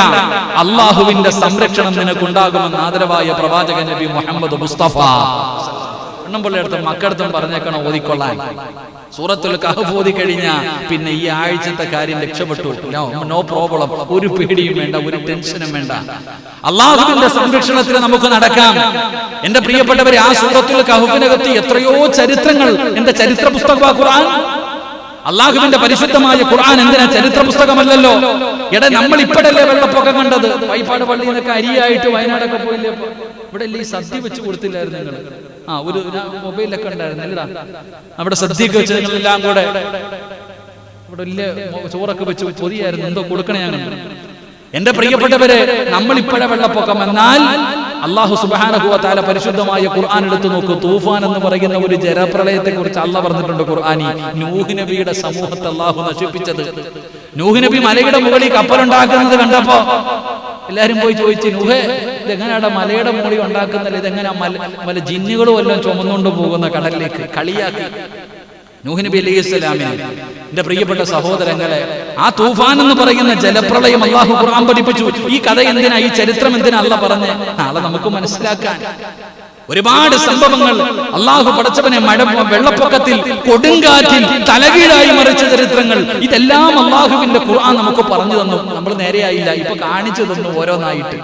അള്ളാഹുവിന്റെ സംരക്ഷണം നിനക്കുണ്ടാകുമെന്ന് ആദരവായ പ്രവാചകൻ നബി മുഹമ്മദ് മുസ്തഫ എണ്ണംപള്ളിയടുത്തും മക്കടുത്തും പറഞ്ഞേക്കണം ഓതിക്കൊള്ളാൻ. സൂറത്തുൽ കഹ്ഫ് ഓതി കഴിഞ്ഞാ പിന്നെ ഈ ആഴ്ചത്തെ കാര്യം രക്ഷപ്പെട്ടു. No problem. ഒരു പേടിയും വേണ്ട, ഒരു ടെൻഷനും വേണ്ട. അള്ളാഹുവിന്റെ സംരക്ഷണത്തിൽ നമുക്ക് നടക്കാം. എന്റെ പ്രിയപ്പെട്ടവരെ, ആ സൂറത്തുൽ കഹ്ഫിനകത്ത് എത്രയോ ചരിത്രങ്ങൾ. എന്റെ ചരിത്ര പുസ്തകമാണ് ഖുർആൻ. അള്ളാഹുവിന്റെ പരിശുദ്ധമായ ഖുർആൻ എന്തിനാ ചരിത്ര പുസ്തകമല്ലല്ലോ. എടാ, നമ്മൾ ഇപ്പോഴല്ലേ വെള്ളപ്പൊക്കം കണ്ടത്? വൈപ്പാട് പള്ളിയിലൊക്കെ അരിയായിട്ട് വയനാടൊക്കെ പോയില്ലേ? ഇവിടെ ഈ സദ്യ വെച്ച് കൊടുത്തില്ലായിരുന്നു നിങ്ങൾ? ഒരു മൊബൈലൊക്കെ ഉണ്ടായിരുന്നില്ലടാ, അവിടെ സദ്യയൊക്കെ വെച്ച് നിങ്ങളെല്ലാം കൂടെ ഇവിടെ വലിയ ചോറൊക്കെ വെച്ച് പൊതിയായിരുന്നു. എന്തോ കൊടുക്കണേ ഞാൻ. എന്റെ പ്രിയപ്പെട്ടവരെ, നമ്മൾ ഇപ്പോഴെ വെള്ളപ്പൊക്കം എന്നാൽ അല്ലാഹു സുബ്ഹാനഹു വ തആല പരിശുദ്ധമായ ഖുർആൻ എടുത്തു നോക്കൂ. തൂഫാൻ എന്ന് പറയുന്ന ഒരു ജലപ്രളയത്തെ കുറിച്ച് അല്ലാഹു പറഞ്ഞിട്ടുണ്ട് ഖുർആനിൽ. നൂഹ് നബിയുടെ സമൂഹത്തെ അല്ലാഹു നശിപ്പിച്ചത്. നൂഹ് നബി മലയുടെ മുകളിൽ കപ്പലുണ്ടാക്കുന്നത് കണ്ടപ്പോ എല്ലാരും പോയി ചോദിച്ചു, നൂഹേ, ഇതെങ്ങനെയാടാ മലയുടെ മുകളിൽ ഉണ്ടാക്കുന്നില്ല, ഇതെങ്ങനെയാ മല ജിന്നുകളും എല്ലാം ചുമന്നുകൊണ്ട് പോകുന്ന കടലിലേക്ക്? കളിയാക്കി. നൂഹ് നബി അലൈഹിസ്സലാമിനെ, എന്റെ പ്രിയപ്പെട്ട സഹോദരങ്ങളെ, ആ തൂഫാൻ എന്ന് പറയുന്ന ജലപ്രളയം അല്ലാഹു ഖുർആൻ പഠിപ്പിച്ചു. ഈ കഥ എന്തിനാ, ഈ ചരിത്രം എന്തിനാ അല്ലാഹ് പറഞ്ഞേ? നാളെ നമുക്ക് മനസ്സിലാക്കാൻ. ഒരുപാട് സംഭവങ്ങൾ അല്ലാഹു പടച്ചവനെ വെള്ളപ്പൊക്കത്തിൽ, കൊടുങ്കാറ്റിൽ തലകീഴായി മറിച്ച ചരിത്രങ്ങൾ, ഇതെല്ലാം അല്ലാഹുവിന്റെ ഖുർആൻ നമുക്ക് പറഞ്ഞു തന്നു. നമ്മൾ നേരെയായില്ല, ഇപ്പൊ കാണിച്ചു തന്നു ഓരോന്നായിട്ട്.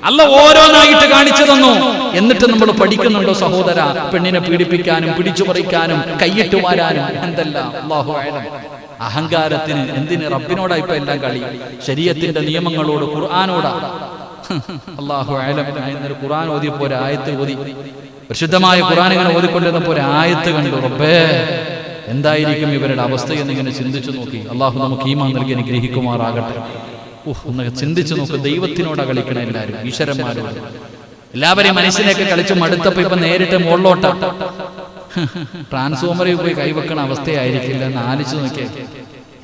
അല്ലാഹ് ഓരോന്നായിട്ട് കാണിച്ചു തന്നു. എന്നിട്ട് നമ്മൾ പഠിക്കുന്നുണ്ടോ സഹോദര? പെണ്ണിനെ പീഡിപ്പിക്കാനും പിടിച്ചു പറിക്കാനും കൈയിട്ട് വാരാനും എന്തെല്ലാം. അല്ലാഹു അഅലം. അഹങ്കാരത്തിന് എന്തിന്? റബ്ബിനോടാ ഇപ്പൊ എല്ലാം കളി. ശരീഅത്തിന്റെ നിയമങ്ങളോട്, ഖുർആനോടാ. അല്ലാഹു അഅലം. എന്നൊരു ഖുർആൻ ഓതിയപ്പോ ഒരു ആയത്ത് ഓതി, പരിശുദ്ധമായ ഖുർആൻ ഇങ്ങനെ ഓതിക്കൊണ്ടിരുന്നപ്പോ ഒരു ആയത്ത് കണ്ടു. റബ്ബേ, എന്തായിരിക്കും ഇവരുടെ അവസ്ഥ എന്നിങ്ങനെ ചിന്തിച്ചു നോക്കി. അല്ലാഹു നമുക്ക് ഈമാൻ നൽകി അനുഗ്രഹിക്കുമാറാകട്ടെ. ഒന്ന് ചിന്തിച്ചു നോക്ക്. ദൈവത്തിനോടാ കളിക്കണം എല്ലാവരും, ഈശ്വരന്മാരോട്. എല്ലാവരെയും മനസ്സിലേക്ക് കളിച്ചു മടുത്തപ്പോ ഇപ്പൊ നേരിട്ട് മുകളിലോട്ട ട്രാൻസ്ഫോമറിൽ പോയി കൈവെക്കണ അവസ്ഥയായിരിക്കില്ല എന്ന് ആലോചിച്ച് നോക്കിയേ.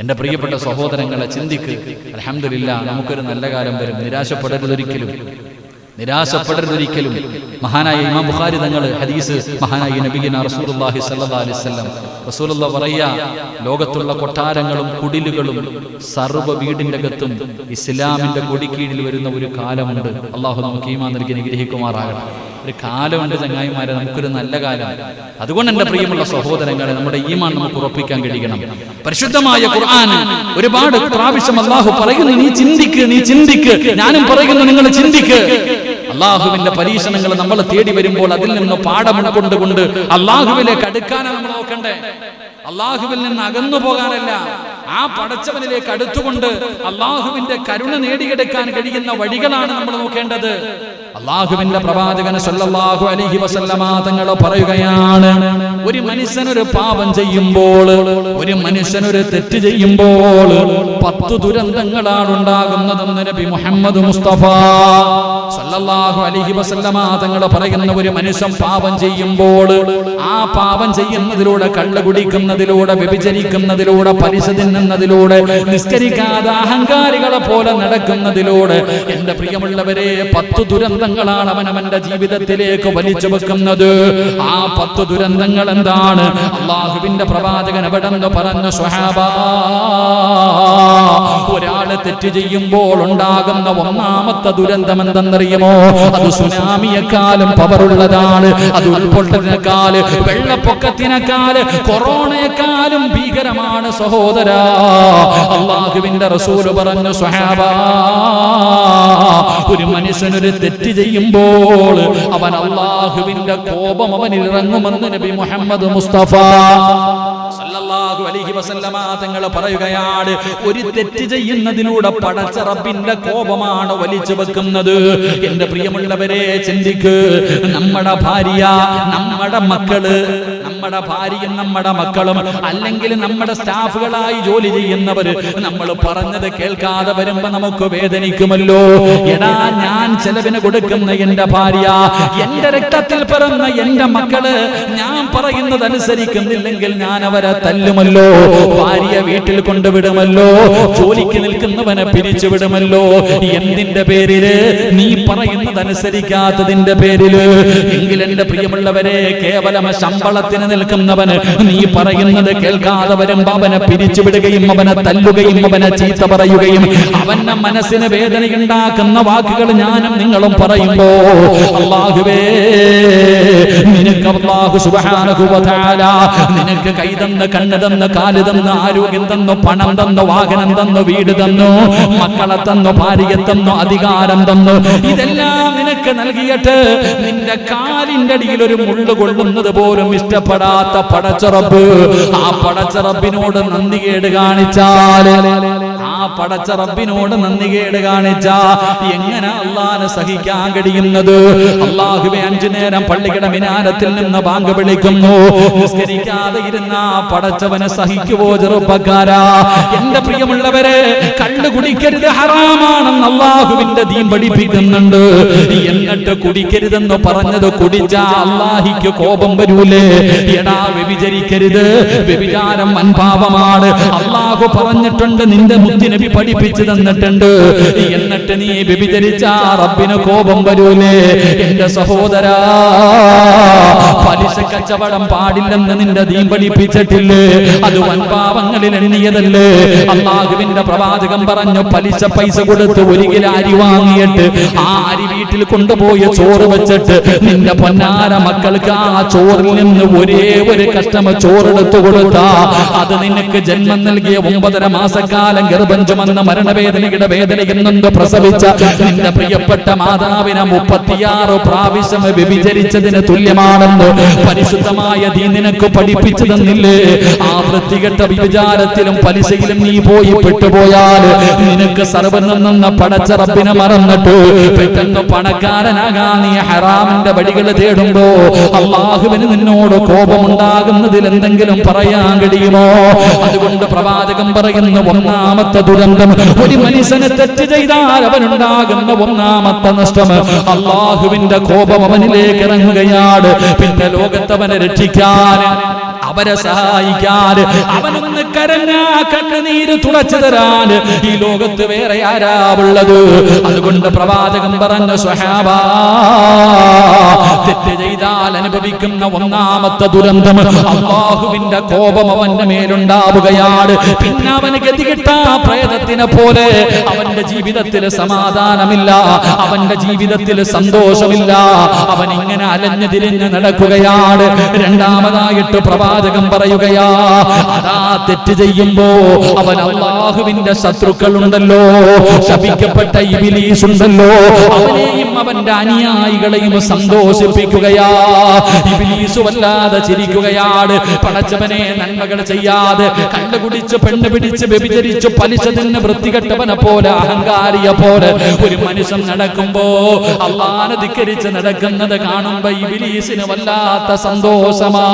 എന്റെ പ്രിയപ്പെട്ട സഹോദരങ്ങളെ, ചിന്തിക്ക്. അൽഹംദുലില്ലാ, നമുക്കൊരു നല്ല കാലം വരും. നിരാശപ്പെടരുതൊരിക്കലും, നിരാശപ്പെടരുതൊരിക്കലും. മഹാനായ ഇമാം ബുഖാരി തങ്ങൾ ഹദീസ്, മഹാനായ നബിയുനാ റസൂലുള്ളാഹി സ്വല്ലല്ലാഹു അലൈഹി വസല്ലം, റസൂലുള്ളാഹി പറയാ, ലോകത്തുള്ള കൊട്ടാരങ്ങളും കുടിലുകളും സർവ്വ വീടിന്റെ അകത്തും ഇസ്ലാമിന്റെ കൊടിക്കീഴിൽ വരുന്ന ഒരു കാലമുണ്ട്. അള്ളാഹു നമുക്ക് ഈമാൻ നൽകി അനുഗ്രഹിക്കുമാറാകട്ടെ. ഒരു കാലമുണ്ട് ചങ്ങായിമാരെ, നമുക്കൊരു നല്ല കാലം. അതുകൊണ്ട് എന്റെ പ്രിയമുള്ള സഹോദരങ്ങളെ, നമ്മുടെ ഈമാൻ നമുക്ക് ഉറപ്പിക്കാൻ കഴിയണം. പരിശുദ്ധമായ ഖുർആൻ ഒരുപാട് പ്രാവശ്യം അള്ളാഹു പറയുന്നു, നീ ചിന്തിക്ക്, നീ ചിന്തിക്ക്. ഞാനും പറയുന്നു, നിങ്ങൾ ചിന്തിക്ക്. അള്ളാഹുവിന്റെ പരീക്ഷണങ്ങൾ നമ്മൾ തേടി വരുമ്പോൾ അതിൽ നിന്ന് പാഠം ഉൾക്കൊണ്ടുകൊണ്ട് അള്ളാഹുവിലേക്ക് അടുക്കാനാണ് നമ്മൾ നോക്കണ്ടേ. അള്ളാഹുവിൽ നിന്ന് അകന്നു പോകാനല്ല, ആ പടച്ചവനിലേക്ക് അടുത്തുകൊണ്ട് അള്ളാഹുവിന്റെ കരുണ നേടിയെടുക്കാൻ കഴിയുന്ന വഴികളാണ് നമ്മൾ നോക്കേണ്ടത്. അള്ളാഹുവിന്റെ പ്രവാചകൻ സല്ലല്ലാഹു അലൈഹി വസല്ലമ തങ്ങൾ പറയുകയാണ്, ഒരു മനുഷ്യനൊരു പാപം ചെയ്യുമ്പോൾ, ഒരു മനുഷ്യനൊരു തെറ്റ് ചെയ്യുമ്പോൾ 10 ദുരന്തങ്ങളാണ് ഉണ്ടാകുന്നതെന്ന് നബി മുഹമ്മദ് മുസ്തഫ സല്ലല്ലാഹു അലൈഹി വസല്ലമ തങ്ങൾ പറയുന്ന, ഒരു മനുഷ്യൻ പാപം ചെയ്യുമ്പോൾ, ആ പാപം ചെയ്യുന്നതിലൂടെ, കള്ള് കുടിക്കുന്നതിലൂടെ, വ്യഭിചരിക്കുന്നതിലൂടെ, പലിശ തിന്നുന്നതിലൂടെ, നിസ്കരിക്കാതെ അഹങ്കാരികളെ പോലെ നടക്കുന്നതിലൂടെ, എന്റെ പ്രിയമുള്ളവരെ, 10 ദുരന്തങ്ങളാണ് അവനവന്റെ ജീവിതത്തിലേക്ക് വലിച്ചു വെക്കുന്നത്. ആ 10 ദുരന്തങ്ങൾ എന്താണ്? അള്ളാഹുവിന്റെ പ്രവാചകൻ അവിടെ നിന്ന് പറഞ്ഞു, സ്വഹാബാ, ഒരാള് തെറ്റ് ചെയ്യുമ്പോൾ ഉണ്ടാകുന്ന ഒന്നാമത്തെ ദുരന്തം എന്തെന്നറിയുമോ? അത് സുനാമിയെക്കാളും പവറുള്ളതാണ്. അത് ഉൾപ്പൊട്ടലിനേക്കാൾ, വെള്ളപ്പൊക്കത്തിനേക്കാൾ, കൊറോണയെക്കാളും ഭീകരമാണ് സഹോദരാ. അള്ളാഹുവിന്റെ റസൂൽ പറഞ്ഞു, സ്വഹാബാ, ഒരു മനുഷ്യനൊരു തെറ്റ് ചെയ്യുമ്പോൾ അവൻ അള്ളാഹുവിന്റെ കോപം അവനിൽ ഇറങ്ങുമെന്ന് നബി മുഹമ്മദ് മുസ്തഫ സല്ലല്ലാഹു അലൈഹി വസല്ലമ തങ്ങൾ പറയുകയാണ്, ഒരു തെറ്റ് ചെയ്യുന്നതിലൂടെ പടച്ച റബ്ബിന്റെ കോപമാണ് വലിച്ചു വെക്കുന്നത്. എന്റെ പ്രിയമുള്ളവരെ, ചിന്തിക്ക്. നമ്മുടെ ഭാര്യ, നമ്മുടെ മക്കള്, നമ്മുടെ ഭാര്യയും നമ്മുടെ മക്കളും, അല്ലെങ്കിൽ നമ്മുടെ സ്റ്റാഫുകളായി ജോലി ചെയ്യുന്നവർ, നമ്മൾ പറഞ്ഞത് കേൾക്കാതെ വരുമ്പോ നമുക്ക് വേദനിക്കുമല്ലോ. എടാ, ഞാൻ ചെലവിന് കൊടുക്കുന്ന എന്റെ ഭാര്യ, എന്റെ രക്തത്തിൽ പിറന്ന എന്റെ മക്കള് ഞാൻ പറയുന്നത് അനുസരിക്കുന്നില്ലെങ്കിൽ ഞാൻ അവരെ തല്ലുമല്ലോ, ഭാര്യ വീട്ടിൽ കൊണ്ടുവിടുമല്ലോ, ജോലിക്ക് നിൽക്കുന്നവനെ പിരിച്ചുവിടുമല്ലോ. എന്തിന്റെ പേരില്? നീ പറയുന്നത് അനുസരിക്കാത്തതിന്റെ പേരില്. എങ്കിൽ എന്റെ പ്രിയമുള്ളവരെ, കേവലം ശമ്പളത്തിന് നിൽക്കുന്നവന് നീ പറയുന്നത് കേൾക്കാതെ വരുമ്പോ അവനെ പിരിച്ചുവിടുകയും അവനെ തല്ലുകയും അവനെ ചീത്ത പറയുകയും അവന്റെ മനസ്സിന് വേദനയുണ്ടാക്കുന്ന വാക്കുകൾ ഞാനും നിങ്ങളും പറയുമ്പോ, അല്ലാഹുവേ, നിനക്ക് അല്ലാഹു സുബ്ഹാനഹു വ തആല നിനക്ക് കൈ തന്ന്, കണ്ണ് തന്ന്, കാല് തന്ന്, ആരോഗ്യം തന്നു, പണം തന്നു, വാഹനം തന്നു, വീട് തന്നു, മക്കളെ തന്നു, ഭാര്യയെ തന്നു, അധികാരം തന്നു. ഇതെല്ലാം നിനക്ക് നൽകിയിട്ട് നിന്റെ കാലിന്റെ അടിയിൽ ഒരു മുള്ളു കൊള്ളുന്നത് പോലും ഇഷ്ടപ്പെടാത്ത പടച്ചറബ്, ആ പടച്ചറബിനോട് നന്ദികേട് കാണിച്ചാൽ, ആ പടച്ചറബിനോട് നന്ദികേട് കാണിച്ചാ എങ്ങനെ അള്ളാഹനെ സഹിക്കാൻ കഴിയുന്നത്? അള്ളാഹുവേ, 5 നേരം പള്ളിയുടെ മിനാരത്തിൽ നിന്ന് ബാങ്ക് വിളിക്കുന്നു, നിസ്കരിക്കാതെ ഇരുന്ന പടച്ചവനെ സഹിക്കുവോ ചെറുപ്പക്കാരാ? എന്റെ പ്രിയമുള്ളവരെ, കള്ളു കുടിക്കരുത്, ഹറാമാണെന്ന് അള്ളാഹുവിന്റെ ദീൻ പഠിപ്പിക്കുന്നുണ്ട്. എന്നിട്ട് കുടിക്കരുതെന്ന് പറഞ്ഞത് കുടിച്ചാ അള്ളാഹിക്ക് കോപം വരൂലേ? എടാ, വ്യഭിചരിക്കരുത്, വ്യഭിചാരം വൻപാപമാണ്. അള്ളാഹു പറഞ്ഞിട്ടുണ്ട്, നിന്റെ മുത്തുനബി പഠിപ്പിച്ചു തന്നിട്ടുണ്ട്. എന്നിട്ട് നീ വ്യഭിചരിച്ചാ റബ്ബിന് കോപം വരൂലേ? എന്റെ സഹോദരാ, പലിശ കച്ചവടം പാടില്ലെന്ന് നിന്റെ ദീൻ പഠിപ്പിച്ചിട്ടില്ലേ? അത് വൻപാപങ്ങളിൽ എണ്ണിയതല്ലേ? അള്ളാഹുവിന്റെ പ്രവാചകൻ പറഞ്ഞു, പലിശ പൈസ കൊടുത്ത് ഒരു കിലോ അരി വാങ്ങിയിട്ട് ആ അരി വീട്ടിൽ കൊണ്ടുപോയി ചോറ് വെച്ചിട്ട് നിന്റെ പൊന്നാര മക്കൾക്ക് ആ ചോറിൽ നിന്ന് ഒരേ ഒരു കഷ്ടമ ചോറെടുത്തു കൊടുത്താ അത് നിനക്ക് ജന്മം നൽകിയ 9.5 മാസക്കാലം ഗർഭം ചുമന്ന മരണവേദനയുടെ വേദനയിൽ നിന്ന് പ്രസവിച്ച നിന്റെ പ്രിയപ്പെട്ട മാതാവിനെ 36 പ്രാവശ്യം വ്യഭിചരിച്ചതിന് തുല്യമാണെന്ന് പരിശുദ്ധമായ ദീൻ നിനക്ക് പഠിപ്പിച്ചു തന്നില്ലേ? ആ വൃത്തികെട്ട വിചാരത്തിലും പലിശയിലും നീ പോയി പെട്ടുപോയാൽ നിനക്ക് സർവ്വം നിന്ന പടച്ച റബ്ബിനെ മറന്നിട്ട് പെട്ടെന്ന് പണക്കാരനാകാൻ നീ ഹറാമിന്റെ വഴികൾ തേടുമ്പോ അള്ളാഹുവിന് നിന്നോട് കോപമുണ്ടാകുന്നതിൽ എന്തെങ്കിലും പറയാൻ കഴിയുമോ? അതുകൊണ്ട് പ്രവാചകൻ പറയുന്ന ഒന്നാമത്തെ ദുരന്തം, ഒരു മനുഷ്യന് തെറ്റ് ചെയ്താൽ അവനുണ്ടാകുന്ന ഒന്നാമത്തെ നഷ്ടം അള്ളാഹുവിന്റെ കോപം അവനിലേക്ക് ഇറങ്ങുകയാണ്. പിന്നെ ലോകത്തവനെ രക്ഷിക്കാൻ, അവരെ സഹായിക്കാൻ, അവനൊന്ന് കരഞ്ഞാ കണ്ണുനീര് തുടച്ചു തരാൻ ഈ ലോകത്ത് വേറെ ആരാ ഉള്ളത്? അതുകൊണ്ട് പ്രവാചകൻ പറഞ്ഞ സ്വഹാബാ, തെറ്റ് ചെയ്താൽ അനുഭവിക്കുന്ന ഒന്നാമത്തെ ദുരന്തം അല്ലാഹുവിന്റെ കോപം അവന്റെ മേലുണ്ടാവുകയാണ്. പിന്നെ അവന് ഗതികെട്ട പ്രേതത്തിനെ പോലെ അവന്റെ ജീവിതത്തിൽ സമാധാനമില്ല, അവന്റെ ജീവിതത്തിൽ സന്തോഷമില്ല, അവൻ ഇങ്ങനെ അലഞ്ഞു തിരിഞ്ഞ് നടക്കുകയാണ്. രണ്ടാമതായിട്ട് പ്രവാചകൻ പറയുകയാ, അതാ തെറ്റ് ചെയ്യുമ്പോ അവൻ അല്ലാഹുവിന്റെ ശത്രുക്കളുണ്ടല്ലോ, ശപിക്കപ്പെട്ട ഇബ്ലീസ് ഉണ്ടല്ലോ, അവനെയും അവന്റെ അനുയായികളെയും സന്തോഷിപ്പിക്കുകയാ. ഇബ്ലീസ് വല്ലാതെ ചിരിക്കുകയാണ്. പടച്ചവനെ നന്മകൾ ചെയ്യാതെ കണ്ടുകുടിച്ച് പെണ്ണ് പിടിച്ച് വ്യഭിചരിച്ച് പലിശ തിന്ന് വൃത്തികെട്ടവനെ പോലെ അഹങ്കാരിയെ പോലെ ഒരു മനുഷ്യൻ നടക്കുമ്പോ, അല്ലാഹുവിനെ ധിക്കരിച്ച് നടക്കുന്നത് കാണുമ്പോ ഇബ്ലീസിന് വല്ലാത്ത സന്തോഷമാ.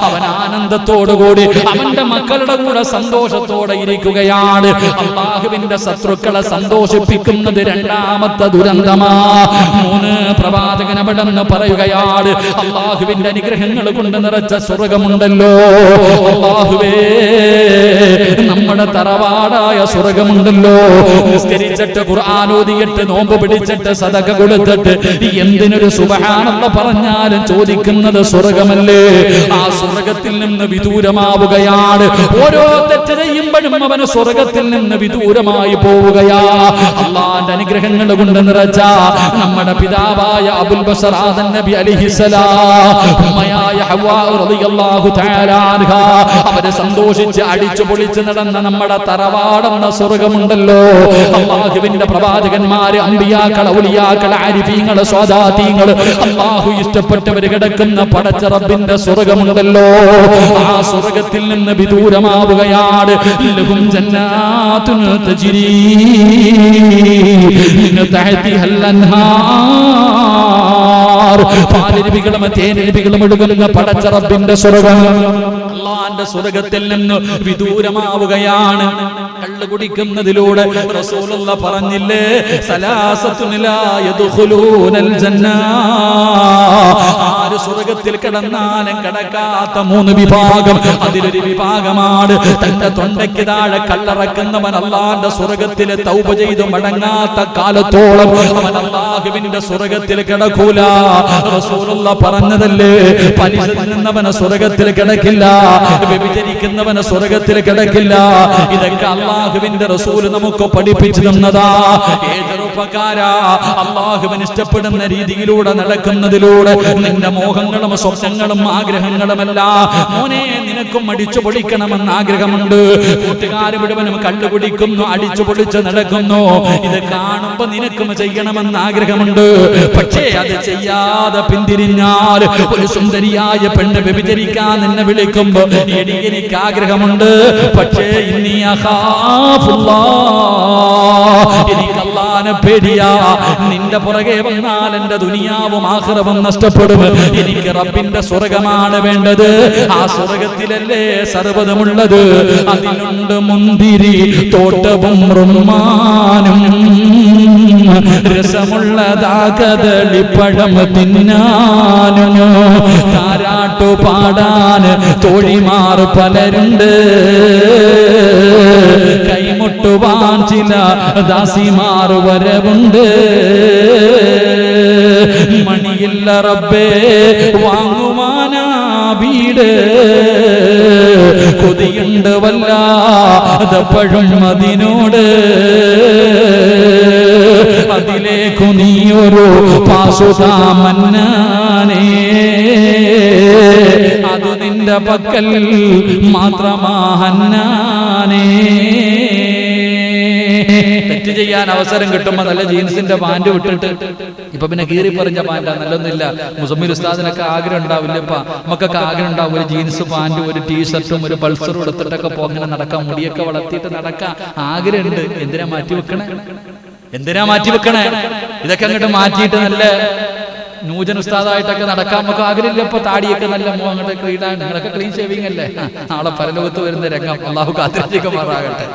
അവൻ ആനന്ദത്തോടുകൂടി അവന്റെ മക്കളുടെ കൂടെ സന്തോഷത്തോടെ ഇരിക്കുകയാണ്. അല്ലാഹുവിന്റെ ശത്രുക്കളെ സന്തോഷിപ്പിക്കുന്നത് രണ്ടാമത്തെ ദുരന്തമാ. 3 പ്രവാചകൻ അവിടെ നിന്ന് പറയുകയാണ്, അല്ലാഹുവിന്റെ അനുഗ്രഹങ്ങൾ കൊണ്ട് നിറച്ച സ്വർഗമുണ്ടല്ലോ, അല്ലാഹുവേ നമ്മുടെ തറവാടായ സ്വർഗമുണ്ടല്ലോ, നിസ്കരിച്ചിട്ട് ഖുർആൻ ഓതിയിട്ട് നോമ്പ് പിടിച്ചിട്ട് സദഖ കൊടുത്തിട്ട് എന്തിനൊരു സുബ്ഹാനല്ലാഹ് പറഞ്ഞാലും ചോദിക്കുന്നത് സ്വർഗമല്ലേ? ആ സ്വർഗത്തിൽ നിന്ന് വിദൂരമാവുകയാണ്. ഓരോ തെറ്റ് ചെയ്യുമ്പോഴും അവന് സ്വർഗത്തിൽ നിന്ന് വിദൂരമായി പോവുകയാ. അല്ലാഹുവിന്റെ അനുഗ്രഹങ്ങൾ കൊണ്ട് നിറച്ച നമ്മുടെ പിതാവായ അബുൽ ബശർ ആദം നബി അലൈഹിസ്സലാം, ഉമ്മയായ ഹവ്വാ റളിയല്ലാഹു തആല അൻഹ, അവരെ സന്തോഷിച്ച് അടിച്ചു പൊളിച്ച് നടന്ന നമ്മുടെ തറവാടെന്ന സ്വർഗമുണ്ടല്ലോ. അല്ലാഹുവിന്റെ പ്രവാചകന്മാര്, അമ്പിയാക്കൾ, ഔലിയാക്കൾ, ആരിഫീങ്ങൾ, സ്വാദാതീങ്ങൾ, അല്ലാഹു ഇഷ്ടപ്പെട്ടവർ കിടക്കുന്ന പടച്ച റബ്ബിന്റെ സ്വർഗമുണ്ടല്ലോ. ആ സ്വർഗത്തിൽ നിന്ന് വിദൂരമാവുകയാണ്. ലഹും ജന്നാത്തുൻ തജ്രീ മിൻ തഹ്തിഹൽ അൻഹാർ, പാലരുവികളും തേനരുവികളും ഒഴുകുന്ന പടച്ച റബ്ബിന്റെ സ്വർഗം, അല്ലാഹുവിന്റെ സ്വർഗത്തിൽ നിന്ന് വിദൂരമാവുകയാണ്. കള്ളു കുടിക്കുന്നതിലൂടെ റസൂലുള്ളാഹി പറഞ്ഞില്ലേ, സലാസത്തുൻ ലാ യദ്ഖുലൂനൽ ജന്ന, ആര് സ്വർഗത്തിൽ കിടന്നാലും കിടക്കാത്ത 3 വിഭാഗം, അതിലൊരു വിഭാഗമാണ് തന്റെ തൊണ്ടയ്ക്ക് താഴെ കല്ലറക്കുന്നവൻ. അല്ലാഹുവിന്റെ സ്വർഗത്തിൽ തൗബ ചെയ്ത് മടങ്ങാത്ത കാലത്തോളം അവൻ അല്ലാഹുവിന്റെ സ്വർഗത്തിൽ കിടക്കൂല. റസൂലുള്ളാഹി പറഞ്ഞതല്ലേ, പലിശ തിന്നുന്നവന് സ്വർഗത്തിൽ കിടക്കില്ല, വ്യഭിചരിക്കുന്നവന് സ്വർഗത്തിൽ കിടക്കില്ല. ഇതൊക്കെ അല്ലാഹുവിന്റെ റസൂൽ നമുക്ക് പഠിപ്പിച്ചു തന്നതാ. ചെറുപ്പക്കാരാ, അല്ലാഹുവിന് ഇഷ്ടപ്പെടുന്ന രീതിയിലൂടെ നടക്കുന്നതിലൂടെ നിന്റെ മോഹങ്ങളും സ്വപ്നങ്ങളും ആഗ്രഹങ്ങളുമല്ല മോനെ, നിനക്കും അടിച്ചു പൊളിക്കണമെന്ന് ആഗ്രഹമുണ്ട്. കൂട്ടുകാർ മുഴുവനും കള്ളു കുടിക്കുന്നു, അടിച്ചു പൊളിച്ച് നടക്കുന്നു. ഇത് കാണുമ്പോ നിനക്കും ചെയ്യണമെന്ന് ആഗ്രഹമുണ്ട്. പക്ഷേ അത് ചെയ്യാതെ പിന്തിരിഞ്ഞാൽ ഒരു സുന്ദരിയായ പെണ്ണ് വ്യഭിചരിക്കാൻ നിന്നെ വിളിക്കുമ്പോ എനിക്ക് ആഗ്രഹമുണ്ട്, പക്ഷേ എനിക്ക് അല്ലാഹുവിനെ പേടിയാ. നിന്റെ പുറകെ വന്നാൽ എന്റെ ദുനിയാവും ആഖിറവും നഷ്ടപ്പെടും. എനിക്ക് റബ്ബിന്റെ സ്വർഗമാണ് വേണ്ടത്. ആ സ്വർഗത്തിലല്ലേ സർവ്വതമുള്ളത്. അതിലുണ്ട് മുന്തിരി തോട്ടവും റുമ്മാനും, രസമുള്ളതാകതളിപ്പഴം തിന്നാനും, താരാട്ടു പാടാൻ തോഴിമാർ പലരുണ്ട്, കൈമുട്ടുവാൻ ചില ദാസിമാർ വരവുണ്ട്. മണിയില്ല റബ്ബേ വാങ്ങുവാൻ വീട്, കൊതിയുണ്ട് വല്ലാതെപ്പോഴും അതിനോട്, അതിലേക്കു നീയൊരു പാസുതാ മന്നാനേ, അത് നിന്റെ പക്കൽ മാത്രമാ ഹന്നാനേ. തെറ്റ് ചെയ്യാൻ അവസരം കിട്ടുമ്പോ നല്ല ജീൻസിന്റെ പാന്റ് വിട്ടിട്ട്, ഇപ്പൊ പിന്നെ കീറി പറഞ്ഞ പാന്റാ, നല്ലൊന്നുമില്ല. മുസമ്മിൽ ഉസ്താദിനൊക്കെ ആഗ്രഹം ഉണ്ടാവില്ലപ്പാ, നമുക്കൊക്കെ ആഗ്രഹം ഉണ്ടാവും ഒരു ജീൻസ് പാന്റും ഒരു ടീഷർട്ടും ഒരു പൾസറും എടുത്തിട്ടൊക്കെ അങ്ങനെ നടക്കാം, മുടിയൊക്കെ വളർത്തിയിട്ട് നടക്കാം ആഗ്രഹമുണ്ട്. എന്തിനാ മാറ്റി വെക്കണേ? എന്തിനാ മാറ്റി വെക്കണേ? ഇതൊക്കെ അങ്ങോട്ട് മാറ്റിയിട്ട് നല്ല നൂജൻ ഉസ്താദായിട്ടൊക്കെ നടക്കാൻ നമുക്ക് ആഗ്രഹമില്ല. ഇപ്പൊ താടിയൊക്കെ നല്ല അങ്ങോട്ട് ക്ലീനാണ്. നിങ്ങളൊക്കെ ക്ലീൻ ഷേവിംഗ് അല്ലേ? നാളെ പരലോകത്ത് വരുന്ന രംഗം അള്ളാഹു കാത്തിരിക്കുമാറാകട്ടെ.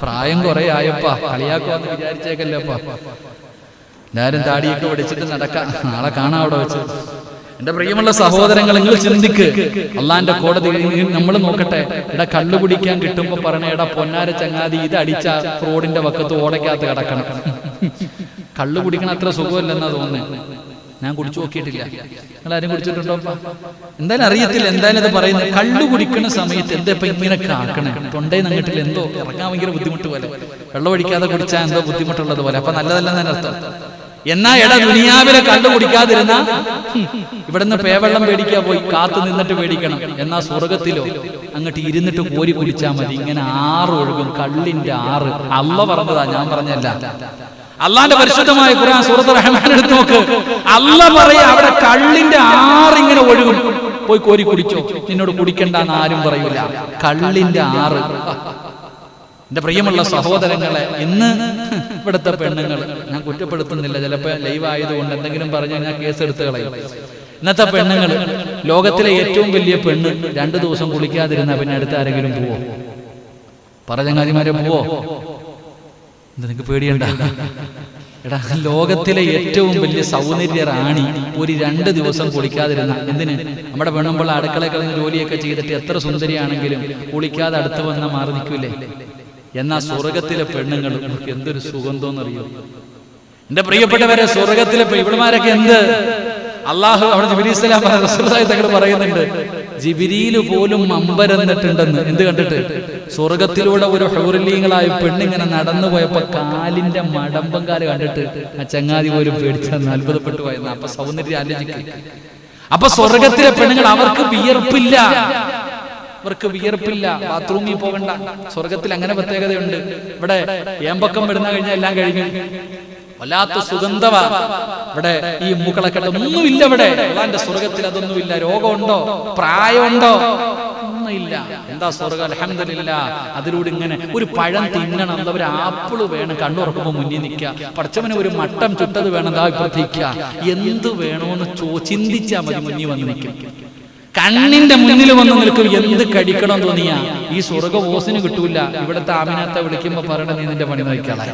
പ്രായം കുറെ ആയപ്പാ, കളിയാക്കുവാന്ന് വിചാരിച്ചേക്കല്ലേപ്പാ. എല്ലാരും താടിയൊക്കെ പിടിച്ചിട്ട് നടക്കാം, നാളെ കാണാം അവിടെ വെച്ച്. എന്റെ പ്രിയമുള്ള സഹോദരങ്ങൾ, നിങ്ങൾ ചിന്തിക്ക്, അള്ളാന്റെ കോടതി നമ്മൾ നോക്കട്ടെ. എടാ കള്ളു കുടിക്കാൻ കിട്ടുമ്പോ പറഞ്ഞ എടാ പൊന്നാര ചങ്ങാതി ഇത് അടിച്ച റോഡിന്റെ വക്കത്ത് ഓടയ്ക്കകത്ത് കിടക്കണം. കള്ളു കുടിക്കണം അത്ര സുഖമല്ലെന്നാ തോന്നുന്നത്. ഞാൻ കുടിച്ചു നോക്കിയിട്ടില്ല, നിങ്ങൾ ആരും കുടിച്ചിട്ടുണ്ടോ? എന്തായാലും അറിയത്തില്ല. എന്തായാലും അത് പറയുന്നത് കള്ളു കുടിക്കുന്ന സമയത്ത് എന്താ ഇപ്പൊ ഇങ്ങനെ കാക്കണേ, തൊണ്ടേ നങ്ങിട്ടില്ല, എന്തോ ഇറങ്ങാൻ ഭയങ്കര ബുദ്ധിമുട്ട് പോലെ, വെള്ളം ഒഴിക്കാതെ കുടിച്ചാൽ എന്തോ ബുദ്ധിമുട്ടുള്ളത് പോലെ. അപ്പൊ നല്ലതല്ലെന്ന് അർത്ഥം. എന്നാ എടാ ദുനിയാവിലെ കള്ളു കുടിക്കാതിരുന്ന ഇവിടുന്ന് പേവെള്ളം പേടിക്കാൻ പോയി കാത്തു നിന്നിട്ട് പേടിക്കണം. എന്നാ സ്വർഗത്തിലോ അങ്ങോട്ട് ഇരുന്നിട്ട് കോരി കുടിച്ചാൽ മതി. ഇങ്ങനെ ആറ് ഒഴുകും, കള്ളിന്റെ ആറ്. അള്ള പറഞ്ഞതാ, ഞാൻ പറഞ്ഞല്ല. അള്ളാന്റെ പരിശുദ്ധമായ ഖുർആൻ സൂറത്ത് റഹ്മാൻ എടുത്ത് നോക്ക്. അള്ള പറയാ അവിടെ കള്ളിന്റെ ആറ് ഇങ്ങനെ ഒഴുകും, പോയി കോരി കുടിച്ചോ. നിന്നോട് കുടിക്കണ്ടെന്ന് ആരും പറയൂല. കള്ളിന്റെ ആറ്. എന്റെ പ്രിയമുള്ള സഹോദരങ്ങളെ, ഇന്ന് ഇവിടുത്തെ പെണ്ണുങ്ങൾ, ഞാൻ കുറ്റപ്പെടുത്തുന്നില്ല, ചിലപ്പോ ലൈവ് ആയതുകൊണ്ട് എന്തെങ്കിലും പറഞ്ഞാൽ ഞാൻ കേസെടുത്ത് കളയും. ഇന്നത്തെ പെണ്ണുങ്ങൾ, ലോകത്തിലെ ഏറ്റവും വലിയ പെണ്ണ് 2 ദിവസം കുളിക്കാതിരുന്ന പിന്നെ അടുത്ത് ആരെങ്കിലും പോവോ? പറഞ്ഞങ്ങാതിമാരെ പോവോ? നിനക്ക് പേടിയണ്ട? എടാ, ലോകത്തിലെ ഏറ്റവും വലിയ സൗന്ദര്യ റാണി ഒരു 2 ദിവസം കുളിക്കാതിരുന്ന എന്തിന്? നമ്മുടെ പെണ്ണുമ്പോൾ അടുക്കളയിൽ കളഞ്ഞ് ജോലിയൊക്കെ ചെയ്തിട്ട് എത്ര സുന്ദരിയാണെങ്കിലും കുളിക്കാതെ അടുത്ത് വന്നാൽ മാറി നിൽക്കൂലേ? എന്നാ സ്വർഗത്തിലെ പെണ്ണുങ്ങൾ എന്തൊരു സുഗന്ധമെന്നറിയോ? എന്റെ പ്രിയപ്പെട്ടവരെ, സ്വർഗത്തിലെ ഇവിടുമാരൊക്കെ എന്ത് അള്ളാഹു അവിടെ ജിബ്രീൽ സലാം തങ്ങൾ പറയുന്നുണ്ട്, ജിബ്രീൽ പോലും അമ്പരന്നിട്ടുണ്ടെന്ന്. എന്ത് കണ്ടിട്ട്? സ്വർഗത്തിലൂടെ ഒരു ഹൂറിലീങ്ങളായ പെണ്ണിങ്ങനെ നടന്നു പോയപ്പോ കാലിന്റെ മടമ്പങ്കാല് കണ്ടിട്ട് ആ ചങ്ങാതി പോലും പേടിച്ചെന്ന് അത്ഭുതപ്പെട്ടു പോയെന്ന്. അപ്പൊ സൗന്ദര്യം ആലോചിക്കും. അപ്പൊ സ്വർഗത്തിലെ പെണ്ണുങ്ങൾ അവർക്ക് വിയർപ്പില്ല, അവർക്ക് വിയർപ്പില്ല. ബാത്റൂമിൽ പോകണ്ട. സ്വർഗത്തിൽ അങ്ങനെ പ്രത്യേകതയുണ്ട്. ഇവിടെ ഏമ്പക്കം വിടുന്ന കഴിഞ്ഞാൽ എല്ലാം കഴിഞ്ഞു. വല്ലാത്ത സുഗന്ധവാ ഇവിടെ. ഈ മൂക്കളക്കെട്ട് ഒന്നുമില്ല ഇവിടെ. അള്ളാന്റെ സ്വർഗത്തിൽ അതൊന്നുമില്ല. രോഗമുണ്ടോ? പ്രായമുണ്ടോ? ഒന്നുമില്ല. എന്താ സ്വർഗം? അൽഹംദുലില്ലാഹ്. അതിലൂടെ ഇങ്ങനെ ഒരു പഴം തിന്നണം, എന്താ ഒരു ആപ്പിള് വേണം, കണ്ണുറക്കുമ്പോ മുന്നിൽ നിൽക്കുക. പടച്ചവന് ഒരു മട്ടം ചുട്ടത് വേണം, എന്താ ഇപ്പുറത്തേക്കുക. എന്ത് വേണോന്ന് ചിന്തിച്ചാൽ മതി, മുന്നിൽ വന്ന് നിൽക്കും. കണ്ണിന്റെ മുന്നിൽ വന്ന് നിൽക്കും. എന്ത് കഴിക്കണം തോന്നിയാ ഈ സ്വർഗ ഓസിന് കിട്ടൂല. ഇവിടുത്തെ ആമിനാത്ത വിളിക്കുമ്പോ പറയണ നീ നിന്റെ പണി നോക്കിയാളെ.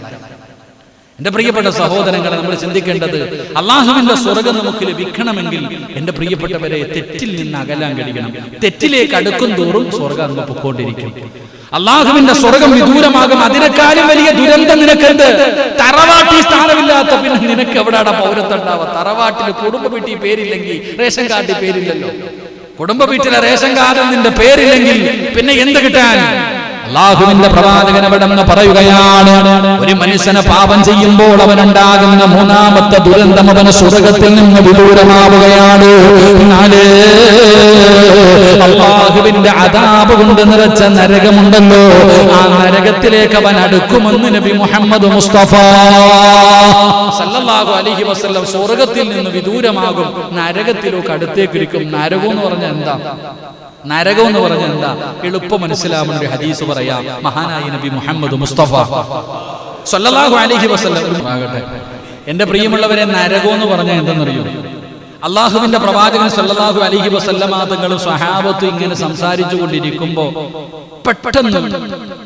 എന്റെ പ്രിയപ്പെട്ട സഹോദരങ്ങളെ, നമ്മൾ ചിന്തിക്കേണ്ടത് അള്ളാഹുവിന്റെ സ്വർഗം നമുക്ക് ലഭിക്കണമെങ്കിൽ എന്റെ പ്രിയപ്പെട്ടവരെ തെറ്റിൽ നിന്ന് അകലാൻ കഴിയണം. തെറ്റിലേക്ക് അടുക്കും തോറും സ്വർഗം അങ്ങ് പൊക്കോണ്ടിരിക്കും. അള്ളാഹുവിന്റെ സ്വർഗം വിദൂരമാകും. അതിനേക്കാളും വലിയ ദുരന്തം നിനക്കെന്ത്? തറവാട്ടിൽ സ്ഥാനമില്ലാത്ത പിന്നെ നിനക്ക് എവിടെയാണ് പൗരത്വം ഉണ്ടാവുക? തറവാട്ടിൽ കുടുംബ വീട്ടിൽ പേരില്ലെങ്കിൽ റേഷൻ കാർഡിൽ പേരില്ലല്ലോ. കുടുംബ വീട്ടിലെ റേഷൻ കാർഡിൽ നിന്റെ പേരില്ലെങ്കിൽ പിന്നെ എന്ത് കിട്ടാൻ? അല്ലാഹുവിന്റെ പ്രവാചകൻ അവിടെ പറയുകയാണ്, ഒരു മനുഷ്യനെ പാപം ചെയ്യുമ്പോൾ അവനുണ്ടാകുന്ന 3ാമത്തെ ദുരന്തം അവന് സ്വർഗത്തിൽ നിന്ന് വിദൂരമാവുകയാണ്. അല്ലാഹുവിന്റെ അദാബ് കൊണ്ട് നിറച്ച നരകമുണ്ടല്ലോ, ആ നരകത്തിലേക്ക് അവൻ അടുക്കുമെന്ന് നബി മുഹമ്മദ് മുസ്തഫ സല്ലല്ലാഹു അലൈഹി വസല്ലം. സ്വർഗത്തിൽ നിന്ന് വിദൂരമാകും, നരകത്തിലേക്ക് അടുത്തേക്കിരിക്കും. നരകം എന്ന് പറഞ്ഞാൽ എന്താ? നരകം എന്ന് പറഞ്ഞാൽ എന്താ? എളുപ്പം മനസ്സിലാവുന്ന ഒരു ഹദീസ് പറയാം. മഹാനായ നബി മുഹമ്മദ് മുസ്തഫ സല്ലല്ലാഹു അലൈഹി വസല്ലം ആകട്ടെ. എന്റെ പ്രിയമുള്ളവരെ, നരകം എന്ന് പറഞ്ഞാൽ എന്തെന്നറിയോ? അള്ളാഹുവിന്റെ പ്രവാചകൻ സല്ലല്ലാഹു അലൈഹി വസല്ലമ തങ്ങളും സ്വഹാബത്തും ഇങ്ങനെ സംസാരിച്ചു കൊണ്ടിരിക്കുമ്പോ പെട്ടെന്ന്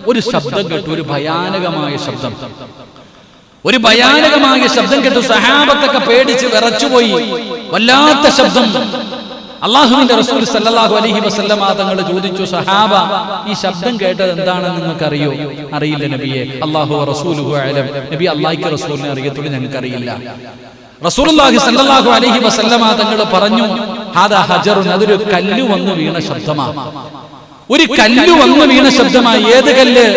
ഒരു ശബ്ദം കേട്ടു. ഒരു ഭയാനകമായ ശബ്ദം. ഒരു ഭയാനകമായ ശബ്ദം കേട്ടു. സ്വഹാബത്തൊക്കെ പേടിച്ച് വിറച്ചുപോയി. വല്ലാത്ത ശബ്ദം. അള്ളാഹുവിന്റെ റസൂൽ സല്ലല്ലാഹു അലൈഹി വസല്ലമ തങ്ങൾ ചോദിച്ചു, സഹാബ, ഈ ശബ്ദം കേട്ടത് എന്താണെന്ന് നിങ്ങൾക്ക് അറിയോ? അറിയില്ല നബിയെ. അല്ലാഹു റസൂലുഹു അലം. നബി, അല്ലാഹുവിന്റെ റസൂലിനെ അറിയത്തുള്ളൂ, ഞങ്ങൾക്ക് അറിയില്ല. റസൂലുള്ളാഹി സല്ലല്ലാഹു അലൈഹി വസല്ലമ തങ്ങൾ പറഞ്ഞു, ഹാദാ ഹജറുൻ, അതൊരു കല്ല് വന്നു വീണ ശബ്ദമാണ്. ഒരു കല്ല് വന്നു വീണ ശബ്ദമായി. ഏത് കല്ല്?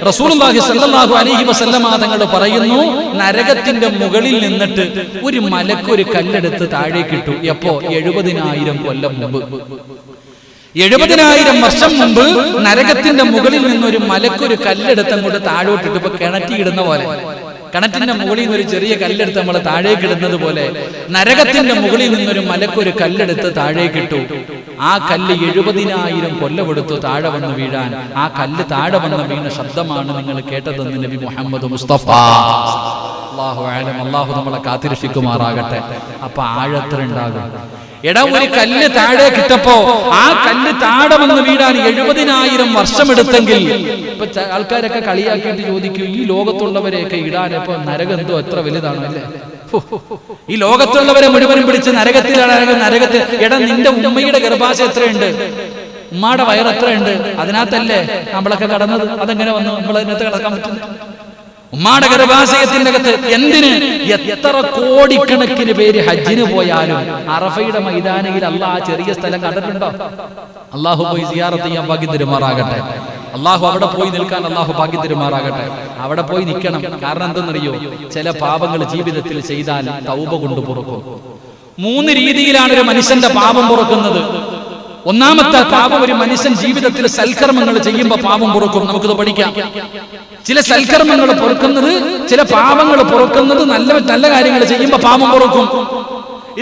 റസൂലുള്ളാഹി സ്വല്ലല്ലാഹു അലൈഹി വസല്ലമ തങ്ങൾ പറയുന്നു, നരകത്തിന്റെ മുകളിൽ നിന്നിട്ട് ഒരു മലക്ക് ഒരു കല്ലെടുത്ത് താഴേക്ക് ഇട്ടു. എപ്പോ? 70,000 കൊല്ലം മുമ്പ്. 70,000 വർഷം മുമ്പ് നരകത്തിന്റെ മുകളിൽ നിന്നൊരു മലക്ക് ഒരു കല്ലെടുത്ത് അങ്ങോട്ട് താഴോട്ടിട്ട്. ഇപ്പൊ കിണറ്റിയിടുന്ന പോലെ, കിണറ്റിന്റെ മുകളിൽ നിന്ന് ഒരു ചെറിയ കല്ലെടുത്ത് നമ്മൾ താഴേക്ക് ഇടുന്നത് പോലെ നരകത്തിന്റെ മുകളിൽ നിന്നൊരു മലക്കൊരു കല്ലെടുത്ത് താഴേക്കിട്ടു. ആ കല്ല് 70,000 കൊല്ലമെടുത്തു താഴെ വന്ന് വീഴാൻ. ആ കല്ല് താഴെ വന്ന് വീണ ശബ്ദമാണ് നിങ്ങൾ കേട്ടതെന്ന് നബി മുഹമ്മദ് മുസ്തഫ. അല്ലാഹു അലം. അല്ലാഹു നമ്മളെ കാത്തിരക്ഷിക്കുമാറാകട്ടെ. അപ്പൊ ആഴത്ര ഉണ്ടാകും. എടാ, ഒരു കല്ല് താഴെ കിട്ടപ്പോ ആ കല്ല് താഴെ വന്ന് വീഴാൻ 70,000 വർഷമെടുത്തെങ്കിൽ ഇപ്പൊ ആൾക്കാരൊക്കെ കളിയാക്കിയിട്ട് ചോദിക്കും, ഈ ലോകത്തുള്ളവരെയൊക്കെ ഇടാൻ ഇപ്പൊ നരകം എന്തോ എത്ര വലുതാണ് അല്ലേ? ഈ ലോകത്തുള്ളവരെ മുഴുവനും പിടിച്ച് നരകത്തിലാണ്. നരകത്തിൽ എടാ, നിന്റെ ഉമ്മയുടെ ഗർഭാശയം എത്രയുണ്ട്? ഉമ്മയുടെ വയർ എത്രയുണ്ട്? അതിനകത്തല്ലേ നമ്മളൊക്കെ കടന്നത്? അതെങ്ങനെ വന്നു നമ്മളതിനകത്ത് കിടക്കാൻ പറ്റുന്നത്? ഉമ്മാടെ ഗർഭാശയത്തിന്റെ അകത്ത് എന്തിന്? എത്ര കോടിക്കണക്കിന് പേര് ഹജ്ജിന് പോയാലും അറഫയുടെ മൈതാനയിൽ അള്ളാഹ് ആ ചെറിയ സ്ഥലം കണ്ടിട്ടുണ്ടോ? അള്ളാഹു പോയി സിയാറത്ത് ചെയ്യാൻ ഭാഗ്യം തരുമാറാകട്ടെ. അള്ളാഹു അവിടെ പോയി നിൽക്കാൻ അള്ളാഹു ഭാഗ്യം തരുമാറാകട്ടെ. അവിടെ പോയി നിൽക്കണം. കാരണം എന്തെന്നറിയോ? ചില പാപങ്ങൾ ജീവിതത്തിൽ ചെയ്താൽ തൗബ കൊണ്ട് പൊറുക്കും. 3 രീതിയിലാണ് ഒരു മനുഷ്യന്റെ പാപം പൊറുക്കുന്നത്. ഒന്നാമത്തെ പാപം, ഒരു മനുഷ്യൻ ജീവിതത്തിൽ സൽക്കർമ്മങ്ങൾ ചെയ്യുമ്പോൾ പാപം പൊറുക്കും. നമുക്കിത് പഠിക്കാം. ചില സൽക്കർമ്മങ്ങൾ പൊറുക്കുന്നത്, ചില പാപങ്ങൾ പൊറുക്കുന്നത്, നല്ല കാര്യങ്ങൾ ചെയ്യുമ്പോൾ പാപം പൊറുക്കും.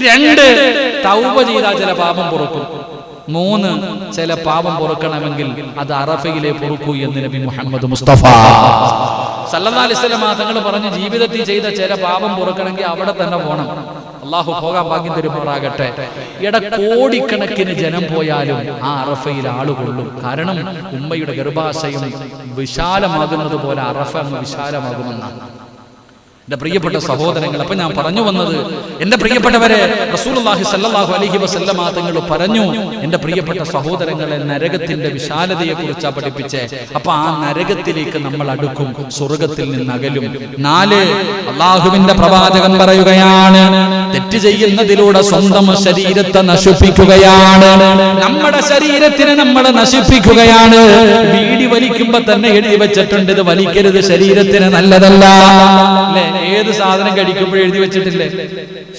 2, തൗബ ചെയ്താൽ ചില പാപം പൊറുക്കും. 3, ചില പാപം പൊറുക്കണമെങ്കിൽ അത് അറഫയിലെ പൊറുക്കൂ എന്ന് നബി മുഹമ്മദ് മുസ്തഫ സല്ലല്ലാഹു അലൈഹി വസല്ലം തങ്ങൾ പറഞ്ഞു, ജീവിതത്തിൽ ചെയ്ത ചില പാപം പൊറുക്കണമെങ്കിൽ അവിടെ തന്നെ പോകണം. അള്ളാഹു പോകാൻ ഭാഗ്യം തരുമാറാകട്ടെ. കോടിക്കണക്കിന് ജനം പോയാലും ആ അറഫയിൽ ആളുകൊള്ളും. കാരണം ഉമ്മയുടെ ഗർഭാശയം വിശാലമാകുന്നത് പോലെ അറഫ അങ്ങ് വിശാലമാകുമെന്നാണ്. എന്റെ പ്രിയപ്പെട്ട സഹോദരങ്ങൾ, അപ്പൊ ഞാൻ പറഞ്ഞു വന്നത്, എന്റെ പ്രിയപ്പെട്ടവരെ, റസൂലുള്ളാഹി സ്വല്ലല്ലാഹു അലൈഹി വസല്ലമ തങ്ങൾ പറഞ്ഞു, എന്റെ പ്രിയപ്പെട്ട സഹോദരങ്ങളെ, നരകത്തിന്റെ വിശാലതയെ കുറിച്ചാ പഠിപ്പിച്ചേ. അപ്പൊ ആ നരകത്തിലേക്ക് നമ്മൾ അടുക്കും, സ്വർഗത്തിൽ നിന്ന് അകലും. 4, അള്ളാഹുവിന്റെ പ്രവാചകൻ പറയുകയാണ്, തെറ്റ് ചെയ്യുന്നതിലൂടെ സ്വന്തം ശരീരത്തെ നശിപ്പിക്കുകയാണ്. നമ്മുടെ ശരീരത്തിനെ നമ്മൾ നശിപ്പിക്കുകയാണ്. വീടി വലിക്കുമ്പോ തന്നെ എഴുതി വെച്ചിട്ടുണ്ട്, ഇത് വലിക്കരുത്, ശരീരത്തിന് നല്ലതല്ല. ഏത് സാധനം കഴിക്കുമ്പോഴും എഴുതി വെച്ചിട്ടില്ലേ?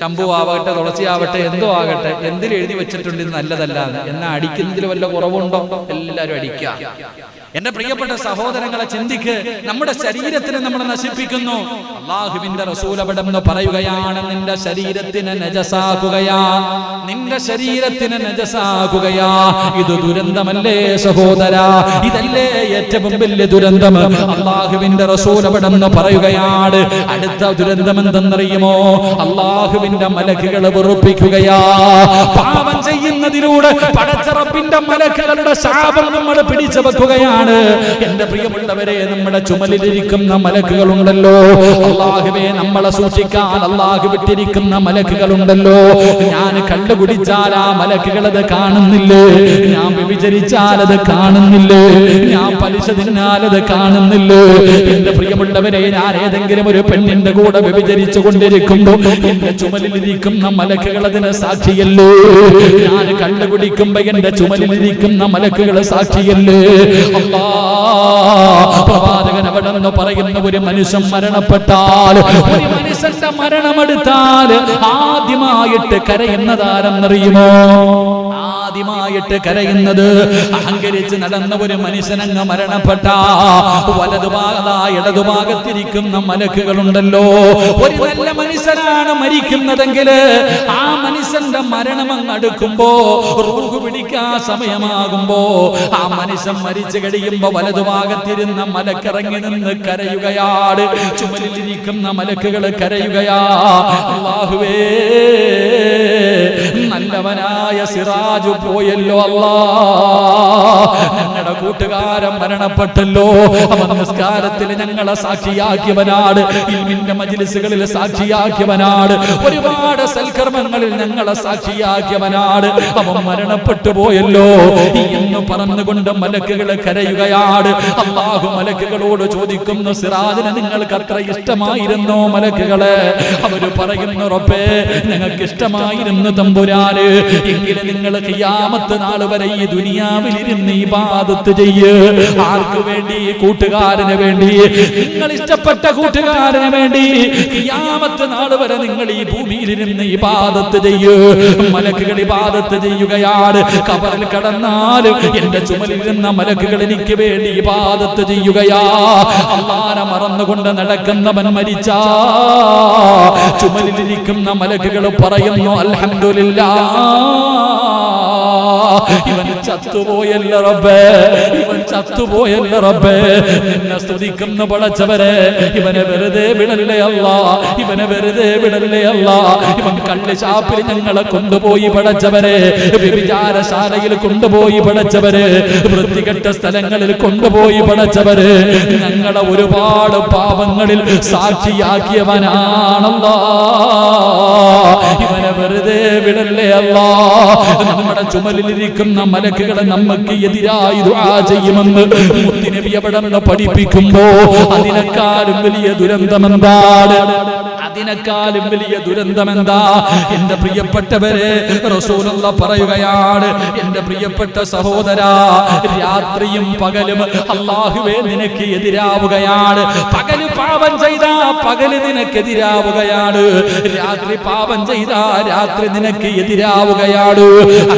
ശംഭു ആവട്ടെ, തുളസി ആവട്ടെ, എന്തോ ആകട്ടെ, എന്തിലും എഴുതി വെച്ചിട്ടുണ്ട് ഇത് നല്ലതല്ല. എന്നാ അടിക്കുന്നതിൽ വല്ല കുറവുണ്ടോ? എല്ലാരും അടിക്കുക. എന്റെ പ്രിയപ്പെട്ട സഹോദരങ്ങളെ, ചിന്തിക്ക്. നമ്മുടെ ശരീരത്തിനെ നമ്മൾ നശിപ്പിക്കുന്നു. അല്ലാഹുവിന്റെ റസൂൽ അവിടെ പറയുകയാണ്, നിന്റെ ശരീരത്തിനെ നജസാക്കുകയാ, നിന്റെ ശരീരത്തിനെ നജസാക്കുകയാ. ഇത് ദുരന്തമല്ലേ സഹോദരാ? ഇതല്ലേ ഏറ്റവും വലിയ ദുരന്തം? അല്ലാഹുവിന്റെ റസൂൽ അവിടെ പറയുകയാണ്, അടുത്ത ദുരന്തം എന്തെന്നറിയുമോ? അല്ലാഹുവിന്റെ മലക്കുകൾ വെറുപ്പിക്കുകയാ. പാപം ചെയ്യുന്നതിലൂടെ പടച്ച റബ്ബിന്റെ മലക്കുകളുടെ ശാപം നമ്മൾ പിടിച്ചു വെക്കുകയാണ്. എന്റെ പ്രിയമുള്ളവരെ, നമ്മുടെ ചുമലിലിരിക്കുന്ന മലക്കുകളുണ്ടല്ലോ, അല്ലാഹുവേ, നമ്മളെ സൂക്ഷിക്കാൻ അല്ലാഹു വിട്ടിരിക്കുന്ന മലക്കുകളുണ്ടല്ലോ. ഞാൻ കള്ളു കുടിച്ചാൽ ആ മലക്കുകൾ അത് കാണുന്നില്ലേ? ഞാൻ വ്യഭിചരിച്ചാൽ അത് കാണുന്നില്ലേ? ഞാൻ പലിശ തിന്നാൽ അത് കാണുന്നില്ലേ? എന്റെ പ്രിയമുള്ളവരെ, ഞാൻ ഏതെങ്കിലും ഒരു പെണ്ണിന്റെ കൂടെ വ്യഭിചരിച്ചു കൊണ്ടിരിക്കുമ്പോ എന്റെ ചുമലിലിരിക്കുന്ന മലക്കുകൾ അതിന് സാക്ഷിയല്ലേ? ഞാൻ കള്ളു കുടിക്കുമ്പോ എന്റെ ചുമലിലിരിക്കുന്ന മലക്കുകൾ സാക്ഷിയല്ലേ? പ്രവാചകൻ അവിടെ നിന്ന് പറയുന്ന, ഒരു മനുഷ്യൻ മരണപ്പെട്ടാൽ, ഒരു മനുഷ്യന്റെ മരണമെടുത്താൽ ആദ്യമായിട്ട് കരയുന്നതാരെന്നറിയുമോ? ആദ്യമായിട്ട് കരയുന്നത് അഹങ്കരിച്ച് നടന്ന ഒരു മനുഷ്യനങ്ങ് മരണപ്പെട്ട ഇടതുഭാഗത്തിരിക്കുന്ന മലക്കുകളുണ്ടല്ലോ. ഒരു നല്ല മനുഷ്യനാണ് മരിക്കുന്നതെങ്കിൽ ആ മനുഷ്യന്റെ മരണം അങ്ങ് അടുക്കുമ്പോ, റൂഹ് പിടിക്കാൻ സമയമാകുമ്പോ, ആ മനുഷ്യൻ മരിച്ചു കഴിയുമ്പോ വലതുഭാഗത്തിരുന്ന മലക്കിറങ്ങി നിന്ന് കരയുകയാണ്. ചുമലിലിരിക്കുന്ന മലക്കുകൾ കരയുകയാ, അല്ലാഹുവേ, നല്ല നല്ലവനായ സിറാജ് പോയല്ലോ അല്ലാ, ഞങ്ങളുടെ കൂട്ടുകാരൻ മരണപ്പെട്ടല്ലോ. അവൻ നിസ്കാരത്തിൽ ഞങ്ങളെ സാക്ഷിയാക്കിയവനാണ്, ഇൽമിന്റെ മജ്ലിസുകളിൽ സാക്ഷിയാക്കിയവനാണ്, ഒരുപാട് സൽക്കർമ്മങ്ങളിൽ ഞങ്ങളെ സാക്ഷിയാക്കിയവനാണ്. അവൻ മരണപ്പെട്ടു പോയല്ലോ എന്ന് പറഞ്ഞുകൊണ്ട് മലക്കുകൾ കരയുകയാണ്. അല്ലാഹു മലക്കുകളോട് ചോദിക്കുന്നു, സിറാജിനെ നിങ്ങൾക്ക് അത്ര ഇഷ്ടമായിരുന്നോ മലക്കുകളെ? അവര് പറയുന്നു, റബ്ബേ ഞങ്ങൾക്ക് ഇഷ്ടമായിരുന്നു തമ്പുരാന്, എങ്കിലും നിങ്ങൾ ഖിയാമത്ത് നാൾ വരെ ഈ ദുനിയാവിൽ ഇരുന്ന് ഇബാദത്ത് ചെയ്യ്. ആർക്ക് വേണ്ടി? കൂട്ടുകാരന് വേണ്ടി, നിങ്ങൾ ഇഷ്ടപ്പെട്ട കൂട്ടുകാരന് വേണ്ടി ഖിയാമത്ത് നാൾ വരെ നിങ്ങൾ ഈ ഭൂമിയിൽ ഇരുന്ന് ഇബാദത്ത് ചെയ്യ്. മലക്കുകൾ ഇബാദത്ത് ചെയ്യുകയാണ്. ഖബറിൽ കടന്നാലും എന്റെ ചുമലിരുന്ന മലക്കുകൾ എനിക്ക് വേണ്ടി ഇബാദത്ത് ചെയ്യുകയാ. അല്ലാഹനെ മറന്നുകൊണ്ട് നടക്കുന്നവൻ മരിച്ചാ ചുമലിലിരിക്കുന്ന മലക്കുകൾ പറയുന്നു, അൽഹംദുലില്ലാഹ്, ഇവൻ ചത്തുപോയല്ല റബ്ബേ, ഇവൻ ചത്തുപോയല്ല റബ്ബേ. നിന്നെ സ്തുതിക്കുന്ന പടച്ചവരെ, ഇവനെ വെറുതെ വിടല്ലേ അല്ലാ, ഇവനെ വെറുതെ വിടല്ലേ അല്ലാ. ഇവൻ കള്ള് ഷാപ്പിൽ ഞങ്ങളെ കൊണ്ടുപോയി പടച്ചവരെ, വ്യഭിചാരശാലയിൽ കൊണ്ടുപോയി പടച്ചവരെ, വൃത്തികെട്ട സ്ഥലങ്ങളിൽ കൊണ്ടുപോയി പടച്ചവരെ, ഞങ്ങളെ ഒരുപാട് പാപങ്ങളിൽ സാക്ഷിയാക്കിയവനാണല്ലാ. ഇവനെ വെറുതെ വിടല്ലേ അല്ലാ. നമ്മുടെ ചുമലിലിരിക്കുന്ന മലക്കുകളെ നമുക്ക് എതിരായി ദുആ ചെയ്യുമെന്ന് മുത്തുനബി അവിടുന്ന് പഠിപ്പിക്കുമ്പോ അതിനേക്കാളും വലിയ ദുരന്തമെന്താണ്? അതിനേക്കാളും വലിയ ദുരന്തമെന്താ? എന്റെ പ്രിയപ്പെട്ടവരെ, റസൂലുള്ളാഹി പറയുകയാണ്, എന്റെ പ്രിയപ്പെട്ട സഹോദരാ, രാത്രിയും പകലും അല്ലാഹുവേ നിനക്ക് എതിരാവുകയാണ്. പകല് പാപം ചെയ്താ പകല് നിനക്കെതിരാവുകയാണ്, രാത്രി പാപം ചെയ്താ രാത്രി നിനക്ക് എതിരാവുകയാണ്.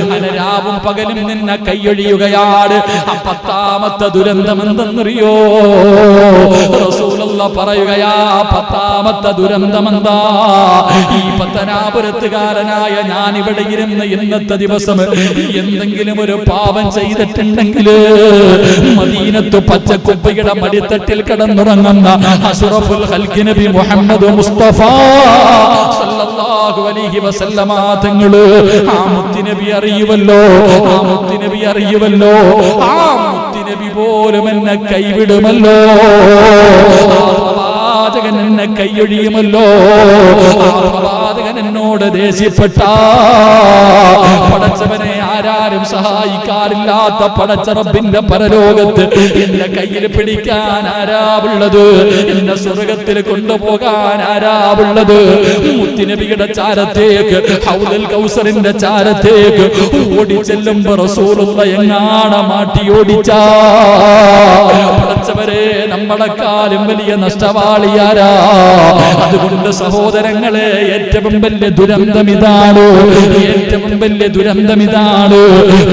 അങ്ങനെ രാവും പകലും നിന്നെ കൈയൊഴിയുകയാണ്. പത്താമത്തെ ദുരന്തം എന്തെന്നറിയോ? റസൂലുള്ളാഹി പറയുകയാ, പത്താമത്തെ ദുരന്തമെന്താ? ഈ പത്തനാപുരത്തുകാരനായ ഞാൻ ഇവിടെ ഇരുന്ന് ഇന്നത്തെ ദിവസം എന്തെങ്കിലും ഒരു പാപം ചെയ്തിട്ടുണ്ടെങ്കിൽ മദീനത്ത് പച്ചക്കുപ്പയുടെ മടിത്തട്ടിൽ കിടന്നുറങ്ങുന്ന അഷ്റഫുൽ ഖൽഖ് നബി മുഹമ്മദ് മുസ്തഫ സല്ലല്ലാഹു അലൈഹി വസല്ലമ തങ്ങള് ആ മുത്തുനബി അറിയുമല്ലോ, ആ മുത്തുനബി അറിയുമല്ലോ, ആ മുത്തുനബി പോലും എന്നെ കൈവിടുമല്ലോ, പ്രവാചകൻ എന്നെ കൈയൊഴിയുമല്ലോ, ആ പ്രവാചകൻ എന്നോട് ദേഷ്യപ്പെട്ട പടച്ചവനെ ആരാരും സഹായിക്കാറില്ലാത്ത പടച്ച റബ്ബിന്റെ പരലോകത്ത് എന്റെ കയ്യിൽ പിടിക്കാൻ ആരാവുള്ളത്? എന്നെ സ്വർഗത്തിൽ കൊണ്ടുപോകാൻ ആരാവുള്ളത്? മുത്തുനബിയുടെ ചാരത്തേക്ക്, ഹൗദുൽ കൗസറിന്റെ ചാരത്തേക്ക് ഓടിച്ചെല്ലുമ്പോ റസൂലുള്ളാഹി എങ്ങാണ് മാറ്റി ഓടിച്ചാ പടച്ചവരെ നമ്മളെക്കാളും വലിയ നഷ്ടവാളിയാരാ? അതുകൊണ്ട് സഹോദരങ്ങളെ, ഏറ്റവും വലിയ ദുരന്തം ഇതാണ്, ഏറ്റവും വലിയ ദുരന്തം ഇതാണ്.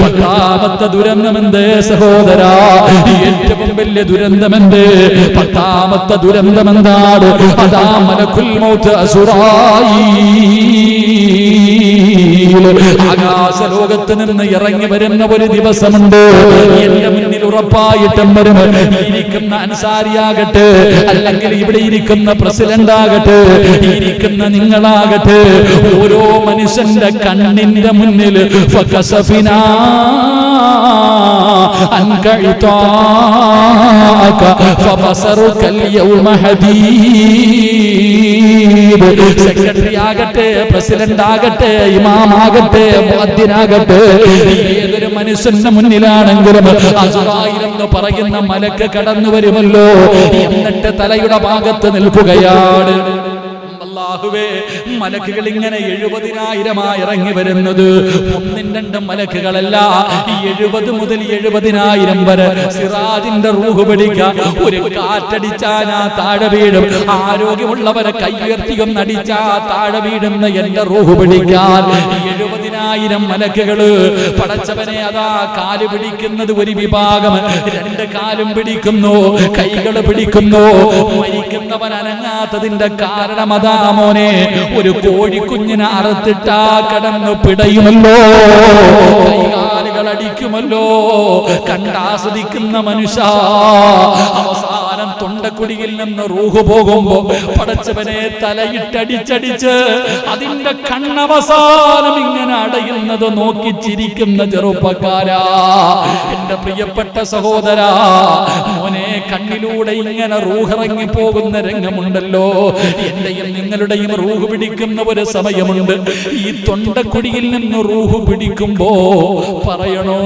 പത്താമത്തെ ദുരന്തമെന്ത് സഹോദരാ? ഏറ്റവും വലിയ ദുരന്തമെന്ത്? പത്താമത്തെ ദുരന്തമെന്താണ്? അതാ മലക്കുൽ മൗത്ത് അസുറായീൽ ആകാശലോകത്ത് നിന്ന് ഇറങ്ങി വരുന്ന ഒരു ദിവസമുണ്ട്. എന്റെ മുന്നിൽ ഉറപ്പായിട്ടും വരും. ഇരിക്കുന്ന അൻസാരിയാകട്ടെ, അല്ലെങ്കിൽ ഇവിടെ ഇരിക്കുന്ന പ്രസിഡന്റ് ആകട്ടെ, ഇരിക്കുന്ന നിങ്ങളാകട്ടെ, ഓരോ മനുഷ്യന്റെ കണ്ണിന്റെ മുന്നിൽ ഫകസഫിനാ അൻക ഇതാക ഫബസറുകൽ യൗമ ഹദീദ്. സെക്രട്ടറി ആകട്ടെ, പ്രസിഡന്റ് ആകട്ടെ, ഇമാം ആകട്ടെ, മുഅദ്ദിൻ ആകട്ടെ, ഏതൊരു മനുഷ്യന്റെ മുന്നിലാണെങ്കിലും അസ്റായിൽ എന്ന് പറയുന്ന മലക്ക് കടന്നു വരുമല്ലോ. എന്നിട്ട് തലയുടെ ഭാഗത്ത് നിൽക്കുകയാണ്. അല്ലാഹുവേ, മലക്കുകൾ ഇങ്ങനെ 70,000 ഇറങ്ങി വരുന്നത്. ഒന്നും രണ്ടും മലക്കുകളല്ല, 70 മുതൽ 70,000 വരെ. സിറാജിന്റെ റൂഹ് പിടിക്കാൻ ഒരു കാറ്റടിച്ചാ ഞാൻ താഴെ വീഴും. ആരോഗ്യമുള്ളവരെ കൈയുയർത്തിയൊന്നടിച്ചാ താഴെ വീഴുന്ന എന്റെ റൂഹ് പിടിക്കാൻ 70,000 മലക്കുകള്. പടച്ചവനെ, അതാ കാല് പിടിക്കുന്നത് ഒരു വിഭാഗം, 2 കാലും പിടിക്കുന്നു, കൈകൾ പിടിക്കുന്നു. മരിക്കുന്നവൻ അനങ്ങാത്തതിന്റെ കാരണം അതാ മോനെ, ഒരു കോഴിക്കുഞ്ഞിനെ അറുത്തിട്ടാ കടന്നു പിടയുമല്ലോ. കൈകാലുകൾ ആളുകൾ അടിക്കുമല്ലോ. കണ്ടാസ്വദിക്കുന്ന മനുഷ്യ അവസാനം തൊണ്ടക്കുടിയിൽ നിന്ന് റൂഹ് പോകുമ്പോ പടച്ചവനെ തലയിട്ടടിച്ചടിച്ച് അതിന്റെ കണ്ണവസാനം ഇങ്ങനെ അടയുന്നത് നോക്കി ചിരിക്കുന്ന ചെറുപ്പക്കാരാ, എന്റെ പ്രിയപ്പെട്ട സഹോദരാ, മോനെ കണ്ണിലൂടെ ഇങ്ങനെ റൂഹിറങ്ങി പോകുന്ന രംഗമുണ്ടല്ലോ. എന്റെയും നിങ്ങളുടെയും റൂഹ് പിടിക്കുന്ന ഒരു സമയമുണ്ട്. ഈ തൊണ്ടക്കുടിയിൽ നിന്ന് റൂഹ് പിടിക്കുമ്പോ പറയണോ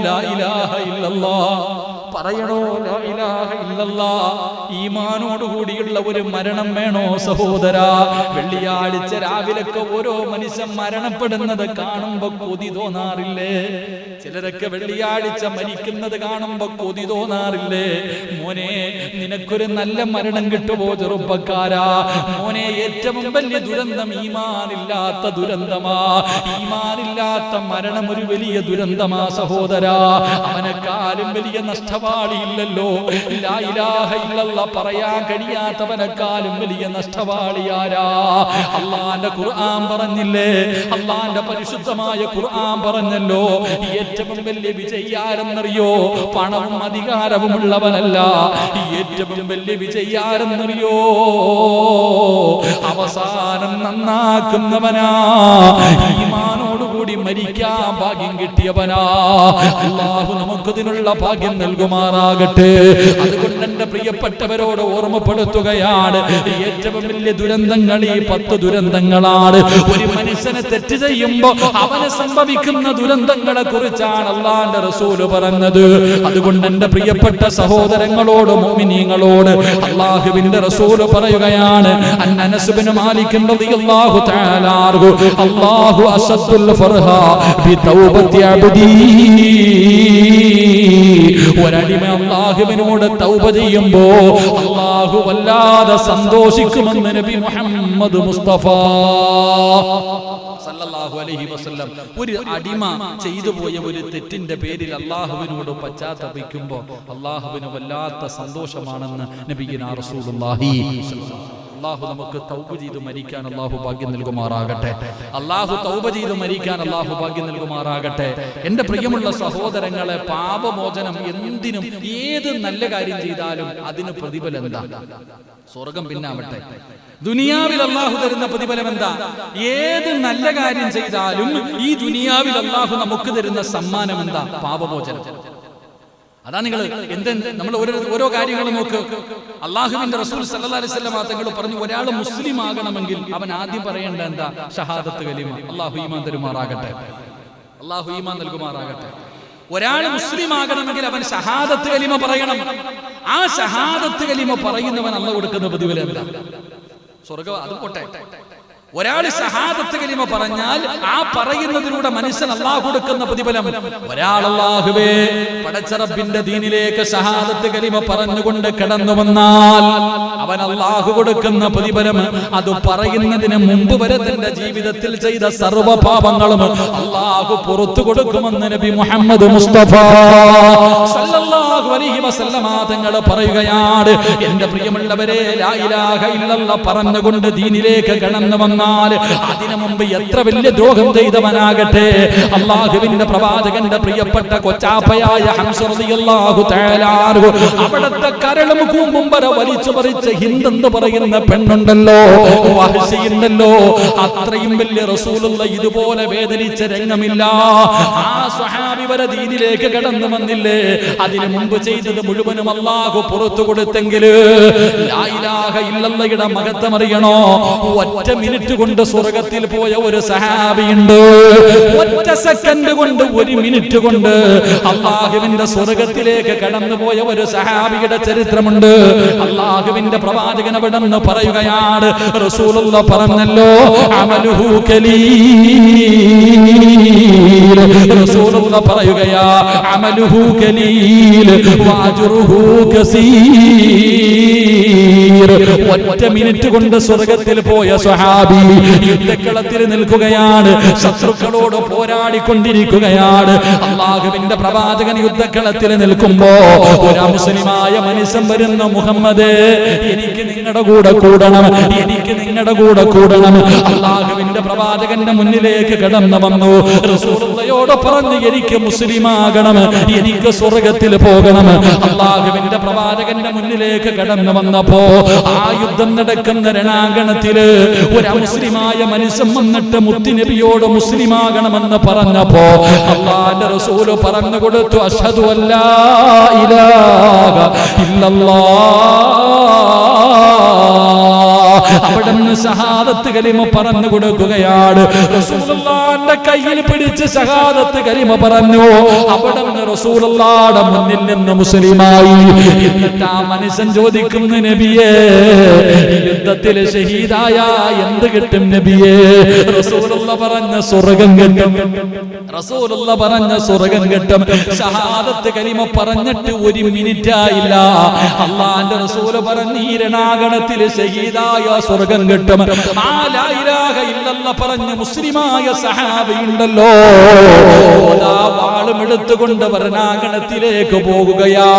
ലാ ഇലാഹ ഇല്ലല്ലാഹ്, പറയണോ ലാ ഇലാഹ ഇല്ലല്ലാഹ്. ഈമാനോടുകൂടിയുള്ള ഒരു മരണം വേണോ സഹോദരാ? വെള്ളിയാഴ്ച രാവിലൊക്കെ ഓരോ മനുഷ്യൻ മരണപ്പെടുന്നത് കാണുമ്പോ കൊതി തോന്നാറില്ലേ? ചിലരൊക്കെ വെള്ളിയാഴ്ച മരിക്കുന്നത് കാണുമ്പോ കൊതി തോന്നാറില്ലേ? മോനെ, നിനക്കൊരു നല്ല മരണം കിട്ടുമോ ചെറുപ്പക്കാരാ? മോനെ, ഏറ്റവും വലിയ ദുരന്തം ഈമാനില്ലാത്ത ദുരന്തമാ. ഈമാനില്ലാത്ത മരണം ഒരു വലിയ ദുരന്തമാ സഹോദരാ. അവനെക്കാളും വലിയ നഷ്ടവാളിയില്ലല്ലോ. ലാ ഇലാഹ ഇല്ലല്ലാഹ് പറയാൻ കഴിയാത്തവനെക്കാളും വലിയ നഷ്ടവാളിയാരാ? അള്ളാന്റെ ഖുർആൻ പറഞ്ഞില്ലേ? അള്ളാന്റെ പരിശുദ്ധമായ ഖുർആൻ പറഞ്ഞല്ലോ, ഏറ്റവും വലിയ വിജയാരെന്നറിയോ? പണവും അധികാരവും ഉള്ളവനല്ല. ഏറ്റവും വലിയ വിജയാരെന്നറിയോ? അവസാനം നന്നാക്കുന്നവനാ, ഈമാനോടുകൂടി മരിക്കാൻ ഭാഗ്യം കിട്ടിയവനാ. അല്ലാഹു നമുക്കതിനുള്ള ഭാഗ്യം നൽകുമാറാകട്ടെ. അതുകൊണ്ട് എന്റെ പ്രിയപ്പെട്ടവരോട് ഓർമ്മപ്പെടുത്തുകയാണ്, ഏറ്റവും വലിയ ദുരന്തങ്ങൾ ഈ 10 ദുരന്തങ്ങളാണ്. ഒരു മനുഷ്യനെ തെറ്റ് ചെയ്യുമ്പോ അവന് സംഭവിക്കുന്ന ദുരന്തങ്ങളെ കുറിച്ചാണ് അല്ലാഹുവിന്റെ റസൂൽ പറഞ്ഞത്. അതുകൊണ്ട് എന്റെ പ്രിയപ്പെട്ട സഹോദരങ്ങളോട്, മുഅ്മിനീങ്ങളോട് അല്ലാഹുവിന്റെ റസൂൽ പറയുകയാണ്, അനസ് ഇബ്നു മാലിക് റളിയല്ലാഹു തആല അൻഹു, അല്ലാഹു അസദ്ദുൽ ഫർഹ ബി തൗബത്തി അബ്ദി. ഒരടിമ അല്ലാഹുവിനോട് തൗബ ചെയ്യുമ്പോ അല്ലാഹു വല്ലാതെ സന്തോഷിക്കുമെന്ന് നബി മുഹമ്മദ് മുസ്തഫ സല്ലല്ലാഹു അലൈഹി വസല്ലം. ഒരു അടിമ ചെയ്തു പോയ ഒരു തെറ്റിന്റെ പേരിൽ അല്ലാഹുവിനോട് പശ്ചാത്തപിക്കുമ്പോ അല്ലാഹുവിന് വല്ലാത്ത സന്തോഷമാണെന്ന് നബിയിനാ റസൂലുള്ളാഹി. അല്ലാഹു നമുക്ക് തൗബ ചെയ്ത് മരിക്കാൻ അല്ലാഹു ഭാഗ്യം നൽകുമാറാകട്ടെ. അല്ലാഹു തൗബ ചെയ്ത് മരിക്കാൻ അല്ലാഹു ഭാഗ്യം നൽകുമാറാകട്ടെ. എന്റെ പ്രിയമുള്ള സഹോദരങ്ങളെ, പാപമോചനം എന്തിനും ഏത് നല്ല കാര്യം ചെയ്താലും അതിന് പ്രതിഫലം എന്താ? സ്വർഗം പിന്നാവട്ടെ. ദുനിയാവിൽ അല്ലാഹു തരുന്ന പ്രതിഫലം എന്താ? ഏത് നല്ല കാര്യം ചെയ്താലും ഈ ദുനിയാവിൽ അല്ലാഹു നമുക്ക് തരുന്ന സമ്മാനം എന്താ? പാപമോചനം. അതാ നിങ്ങൾ നമ്മൾ ഓരോ കാര്യങ്ങളും നോക്ക്. അല്ലാഹുവിന്റെ റസൂൽ സല്ലല്ലാഹു അലൈഹി വസല്ലം തങ്ങൾ പറഞ്ഞു, ഒരാൾ മുസ്ലിം ആകണമെങ്കിൽ അവൻ ആദ്യം പറയേണ്ട എന്താ? ഷഹാദത്ത് കലിമ. അല്ലാഹു ഈമാൻ തരുമാറാകട്ടെ, അല്ലാഹു ഈമാൻ നൽകുമാറാകട്ടെ. ഒരാൾ മുസ്ലിം ആകണമെങ്കിൽ അവൻ ഷഹാദത്ത് കലിമ പറയണം. ആ ഷഹാദത്ത് കലിമ പറയുന്നവൻ അല്ലാഹു കൊടുക്കുന്ന പ്രതിഫലം എന്താ? സ്വർഗ്ഗം. അത് പോട്ടെ, ഒരാൾ ഷഹാദത്ത് കലിമ പറഞ്ഞാൽ ആ പറയുന്നതിലൂടെ മനുഷ്യൻ അല്ലാഹു കൊടുക്കുന്ന പ്രതിഫലം. ഒരാൾ അല്ലാഹുവേ പടച്ച റബ്ബിന്റെ ദീനിലേക്ക് ഷഹാദത്ത് കലിമ പറഞ്ഞുകൊണ്ട് കടന്നു വന്നാൽ അവൻ അല്ലാഹു കൊടുക്കുന്ന പ്രതിഫലം, അത് പറയുന്നതിന് മുമ്പ് വരെ തന്റെ ജീവിതത്തിൽ ചെയ്ത സർവ്വ പാപങ്ങളും അല്ലാഹു പുറത്തു കൊടുക്കുമെന്ന് നബി മുഹമ്മദ് മുസ്തഫ സല്ലല്ലാഹു അലൈഹി വസല്ലമ തങ്ങൾ പറയുകയാണ്. എന്റെ പ്രിയമുള്ളവരെ, ലാ ഇലാഹ ഇല്ലല്ലാഹ് പറഞ്ഞുകൊണ്ട് ദീനിലേക്ക് കടന്നു വന്ന അതിനു മുമ്പ് എത്ര വലിയ ദ്രോഹം ചെയ്തവനാകട്ടെ, അല്ലാഹുവിന്റെ പ്രവാചകന്റെ പ്രിയപ്പെട്ട കൊച്ചാപ്പയായ ഹംസ റളിയല്ലാഹു തആല അൻഹു, അവിടുത്തെ കരളും കൂമ്പും വരെ വലിച്ചു പറിച്ച് ഹിന്ദ് എന്ന് പറയുന്ന പെണ്ണുണ്ടല്ലോ, വഹ്ശിയുണ്ടല്ലോ, അത്രയും വലിയ റസൂലുള്ള ഇതുപോലെ വേദനിച്ച രംഗമില്ല. ആ സ്വഹാബി വരെ ദീനിലേക്ക് കടന്നു വന്നില്ലേ? അതിനു മുമ്പ് ചെയ്തത് മുഴുവനും അല്ലാഹു പുറത്തു കൊടുത്തെങ്കിൽ ലാ ഇലാഹ ഇല്ലല്ലാഹയുടെ മഹത്വം അറിയണോ? ഒറ്റ മിനിറ്റ് കൊണ്ട് സ്വർഗത്തിൽ പോയ ഒരു സഹാബിയുണ്ട്. ഒറ്റ സെക്കൻഡ് കൊണ്ട്, ഒരു മിനിറ്റ് കൊണ്ട് അല്ലാഹുവിന്റെ സ്വർഗത്തിലേക്ക് കടന്നുപോയ ഒരു സഹാബിയുടെ ചരിത്രമുണ്ട്. അല്ലാഹുവിന്റെ പ്രവാചകൻ അവിടെ നിന്ന് പറയുകയാണ്, റസൂലുള്ളാഹി പറഞ്ഞല്ലോ, അമലുഹു ഖലീൽ. റസൂലുള്ളാഹി പറയുകയാ, അമലുഹു ഖലീൽ വഅജ്റുഹു കസീർ. ഒറ്റ മിനിറ്റ് കൊണ്ട് സ്വർഗത്തിൽ പോയ സ്വഹാബി യുദ്ധക്കളത്തിൽ നിൽക്കുകയാണ്, ശത്രുക്കളോട് പോരാടിക്കൊണ്ടിരിക്കുകയാണ്. അള്ളാഹുവിന്റെ പ്രവാചകൻ യുദ്ധക്കളത്തിൽ നിൽക്കുമ്പോ ഒരു മുസ്ലിമായ മനുഷ്യൻ വരുന്ന, മുഹമ്മദേ എനിക്ക് നിങ്ങളുടെ കൂടെ കൂടണം, എനിക്ക് നിങ്ങളുടെ കൂടെ കൂടണം. അള്ളാഹുവിന്റെ പ്രവാചകന്റെ മുന്നിലേക്ക് കടന്നു വന്നു. റസൂലുള്ളാഹിയോട് പറഞ്ഞു, എനിക്ക് മുസ്ലിമാകണം, എനിക്ക് സ്വർഗത്തിൽ പോകണം. അള്ളാഹുവിന്റെ പ്രവാചകന്റെ മുന്നിലേക്ക് കടന്നു വന്നപ്പോ ആ യുദ്ധം നടക്കുന്ന രണാങ്കണത്തില് ഒരു മുസ്ലിമായ മനുഷ്യൻ വന്നിട്ട് മുത്തുനബിയോട് മുസ്ലിമാകണമെന്ന് പറഞ്ഞപ്പോ അള്ളാഹുവിന്റെ റസൂല് പറഞ്ഞു കൊടുത്തു, അഷ്ഹദു അല്ലാ ഇലാഹ ഇല്ലല്ലാഹ്. അവിടുന്ന് ഷഹാദത്ത് കലിമ പറഞ്ഞു കൊടുക്കുകയാണ്. റസൂലുള്ളാഹിന്റെ കയ്യിൽ പിടിച്ച് ഷഹാദത്ത് കലിമ പറഞ്ഞു. അവിടുന്ന് റസൂലുള്ളാഹിന്റെ മുന്നിൽ നിന്ന് മുസ്ലിമായി. എന്നിട്ട് ആ മനുഷ്യൻ ചോദിക്കുന്നു, നബിയേ യുദ്ധത്തിൽ ഷഹീദായ എന്ത് കിട്ടും നബിയേ? റസൂലുള്ളാഹി പറഞ്ഞ സ്വർഗ്ഗം കിട്ടും. റസൂലുള്ളാഹി പറഞ്ഞ സ്വർഗ്ഗം കിട്ടും. ഷഹാദത്ത് കലിമ പറഞ്ഞിട്ട് ഒരു മിനിറ്റ് ആയില്ല, അല്ലാഹുവിന്റെ റസൂല് പറഞ്ഞു, ഈ രണാങ്കണത്തിൽ ഷഹീദായ സ്വർഗ്ഗം കിട്ടും. ആ ലാ ഇലാഹ ഇല്ലല്ലാഹ് പറഞ്ഞ മുസ്ലിമായ സഹാബി ഉണ്ടല്ലോ, വാളും എടുത്തുകൊണ്ട് രണാങ്കണത്തിലേക്ക് പോകുകയാ.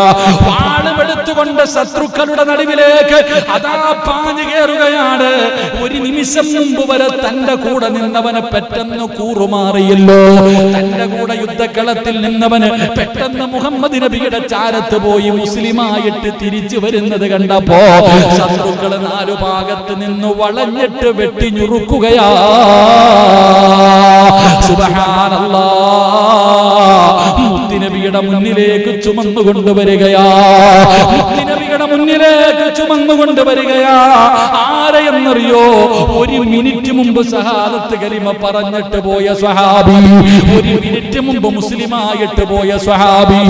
വാളും എടുത്തുകൊണ്ട് ശത്രുക്കളുടെ നടുവിലേക്ക് അതാ പാഞ്ഞു കയറുകയാണ്. ഒരു നിമിഷം മുമ്പ് വരെ തന്റെ കൂടെ നിന്നവന് പെട്ടെന്ന് കൂറുമാറിയല്ലോ. തന്റെ കൂടെ യുദ്ധക്കളത്തിൽ നിന്നവന് പെട്ടെന്ന് മുഹമ്മദ് നബിയുടെ ചാരത്ത് പോയി മുസ്ലിമായിട്ട് തിരിച്ചു വരുന്നത് കണ്ടപ്പോ ശത്രുക്കൾ നാലു ഭാഗത്ത് നിന്ന് വളഞ്ഞിട്ട് വെട്ടിഞ്ഞുറുക്കുകയാ. സുബ്ഹാനല്ലാഹ്. മുത്തുനബിയുടെ മുന്നിലേക്ക് ചുമന്നു കൊണ്ടുവരികയാ. മുത്തുനബിയുടെ മുന്നിലേക്ക് ചുമന്നു കൊണ്ടുവരികയാ. ആരെയെന്നറിയോ? ഒരു മിനിറ്റ് മുമ്പ് ഷഹാദത്ത് കലിമ പറഞ്ഞിട്ട് പോയ സ്വഹാബി, ഒരു മിനിറ്റ് മുമ്പ് മുസ്ലിമായിട്ട് പോയ സ്വഹാബി.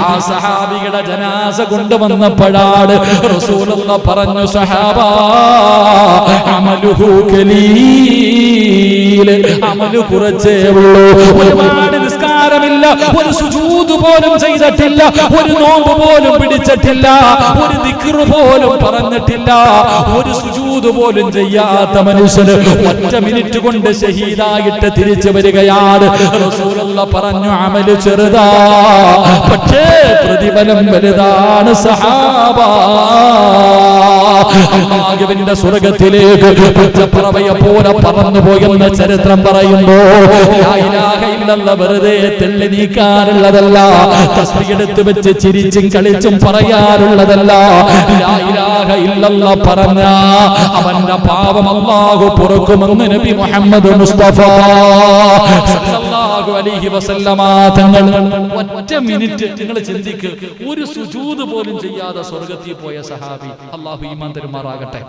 ആ സഹാബിയുടെ ജനാസ കൊണ്ടുവന്നപ്പോഴാണ് റസൂലുള്ളാഹി പറഞ്ഞു, സ്വഹാബാ അമലുഹു ഖലീൽ, അമലു കുറച്ചേ ഉള്ളൂ. ഒരുപാട് നിസ്കാരമില്ല, ഒരു സുജൂദ് പോലും ചെയ്തിട്ടില്ല, ഒരു നോമ്പ് പോലും പിടിച്ചിട്ടില്ല, ഒരു ദിക്ർ പോലും പറഞ്ഞിട്ടില്ല, ഒരു സുജൂദ് പോലും ചെയ്യാത്ത മനുഷ്യന് ഒറ്റ മിനിറ്റ് കൊണ്ട് ഷഹീദായിട്ട് തിരിച്ചു വരികയാണ്. റസൂലുള്ളാഹി പറഞ്ഞു, അമല് ചെറുതാ, പക്ഷേ പ്രതിഫലം വലുതാണ് സഹാബാ. അല്ലാഹുവിന്റെ സ്വർഗ്ഗത്തിലേക്ക് പച്ചപ്പറവയെ പോലെ പറന്നു പോയെന്ന ചരിത്രം പറയുമ്പോ ലാ ഇലാഹ ഇല്ലല്ലാഹ് വെറുതെ തെള്ളി നീക്കാറുള്ളതല്ല, തസ്ബീഹ് എടുത്ത് വെച്ച് ചിരിച്ചും കളിച്ചും പറയാറുള്ളതല്ല. ലാ ഇലാഹ ഇല്ലല്ലാഹ് പറഞ്ഞ അവന്റെ പാപം അല്ലാഹു പൊറുക്കുമെന്ന് നബി മുഹമ്മദ് മുസ്തഫ സല്ലല്ലാഹു അലൈഹി വസല്ലമ തങ്ങൾ. ഒറ്റ മിനിറ്റ് നിങ്ങൾ ചിന്തിക്ക്, ഒരു സുജൂദ് പോലും ചെയ്യാതെ സ്വർഗ്ഗത്തിൽ പോയ സഹാബി. അല്ലാഹു ഈമാൻ തരുമാറാകട്ടെ.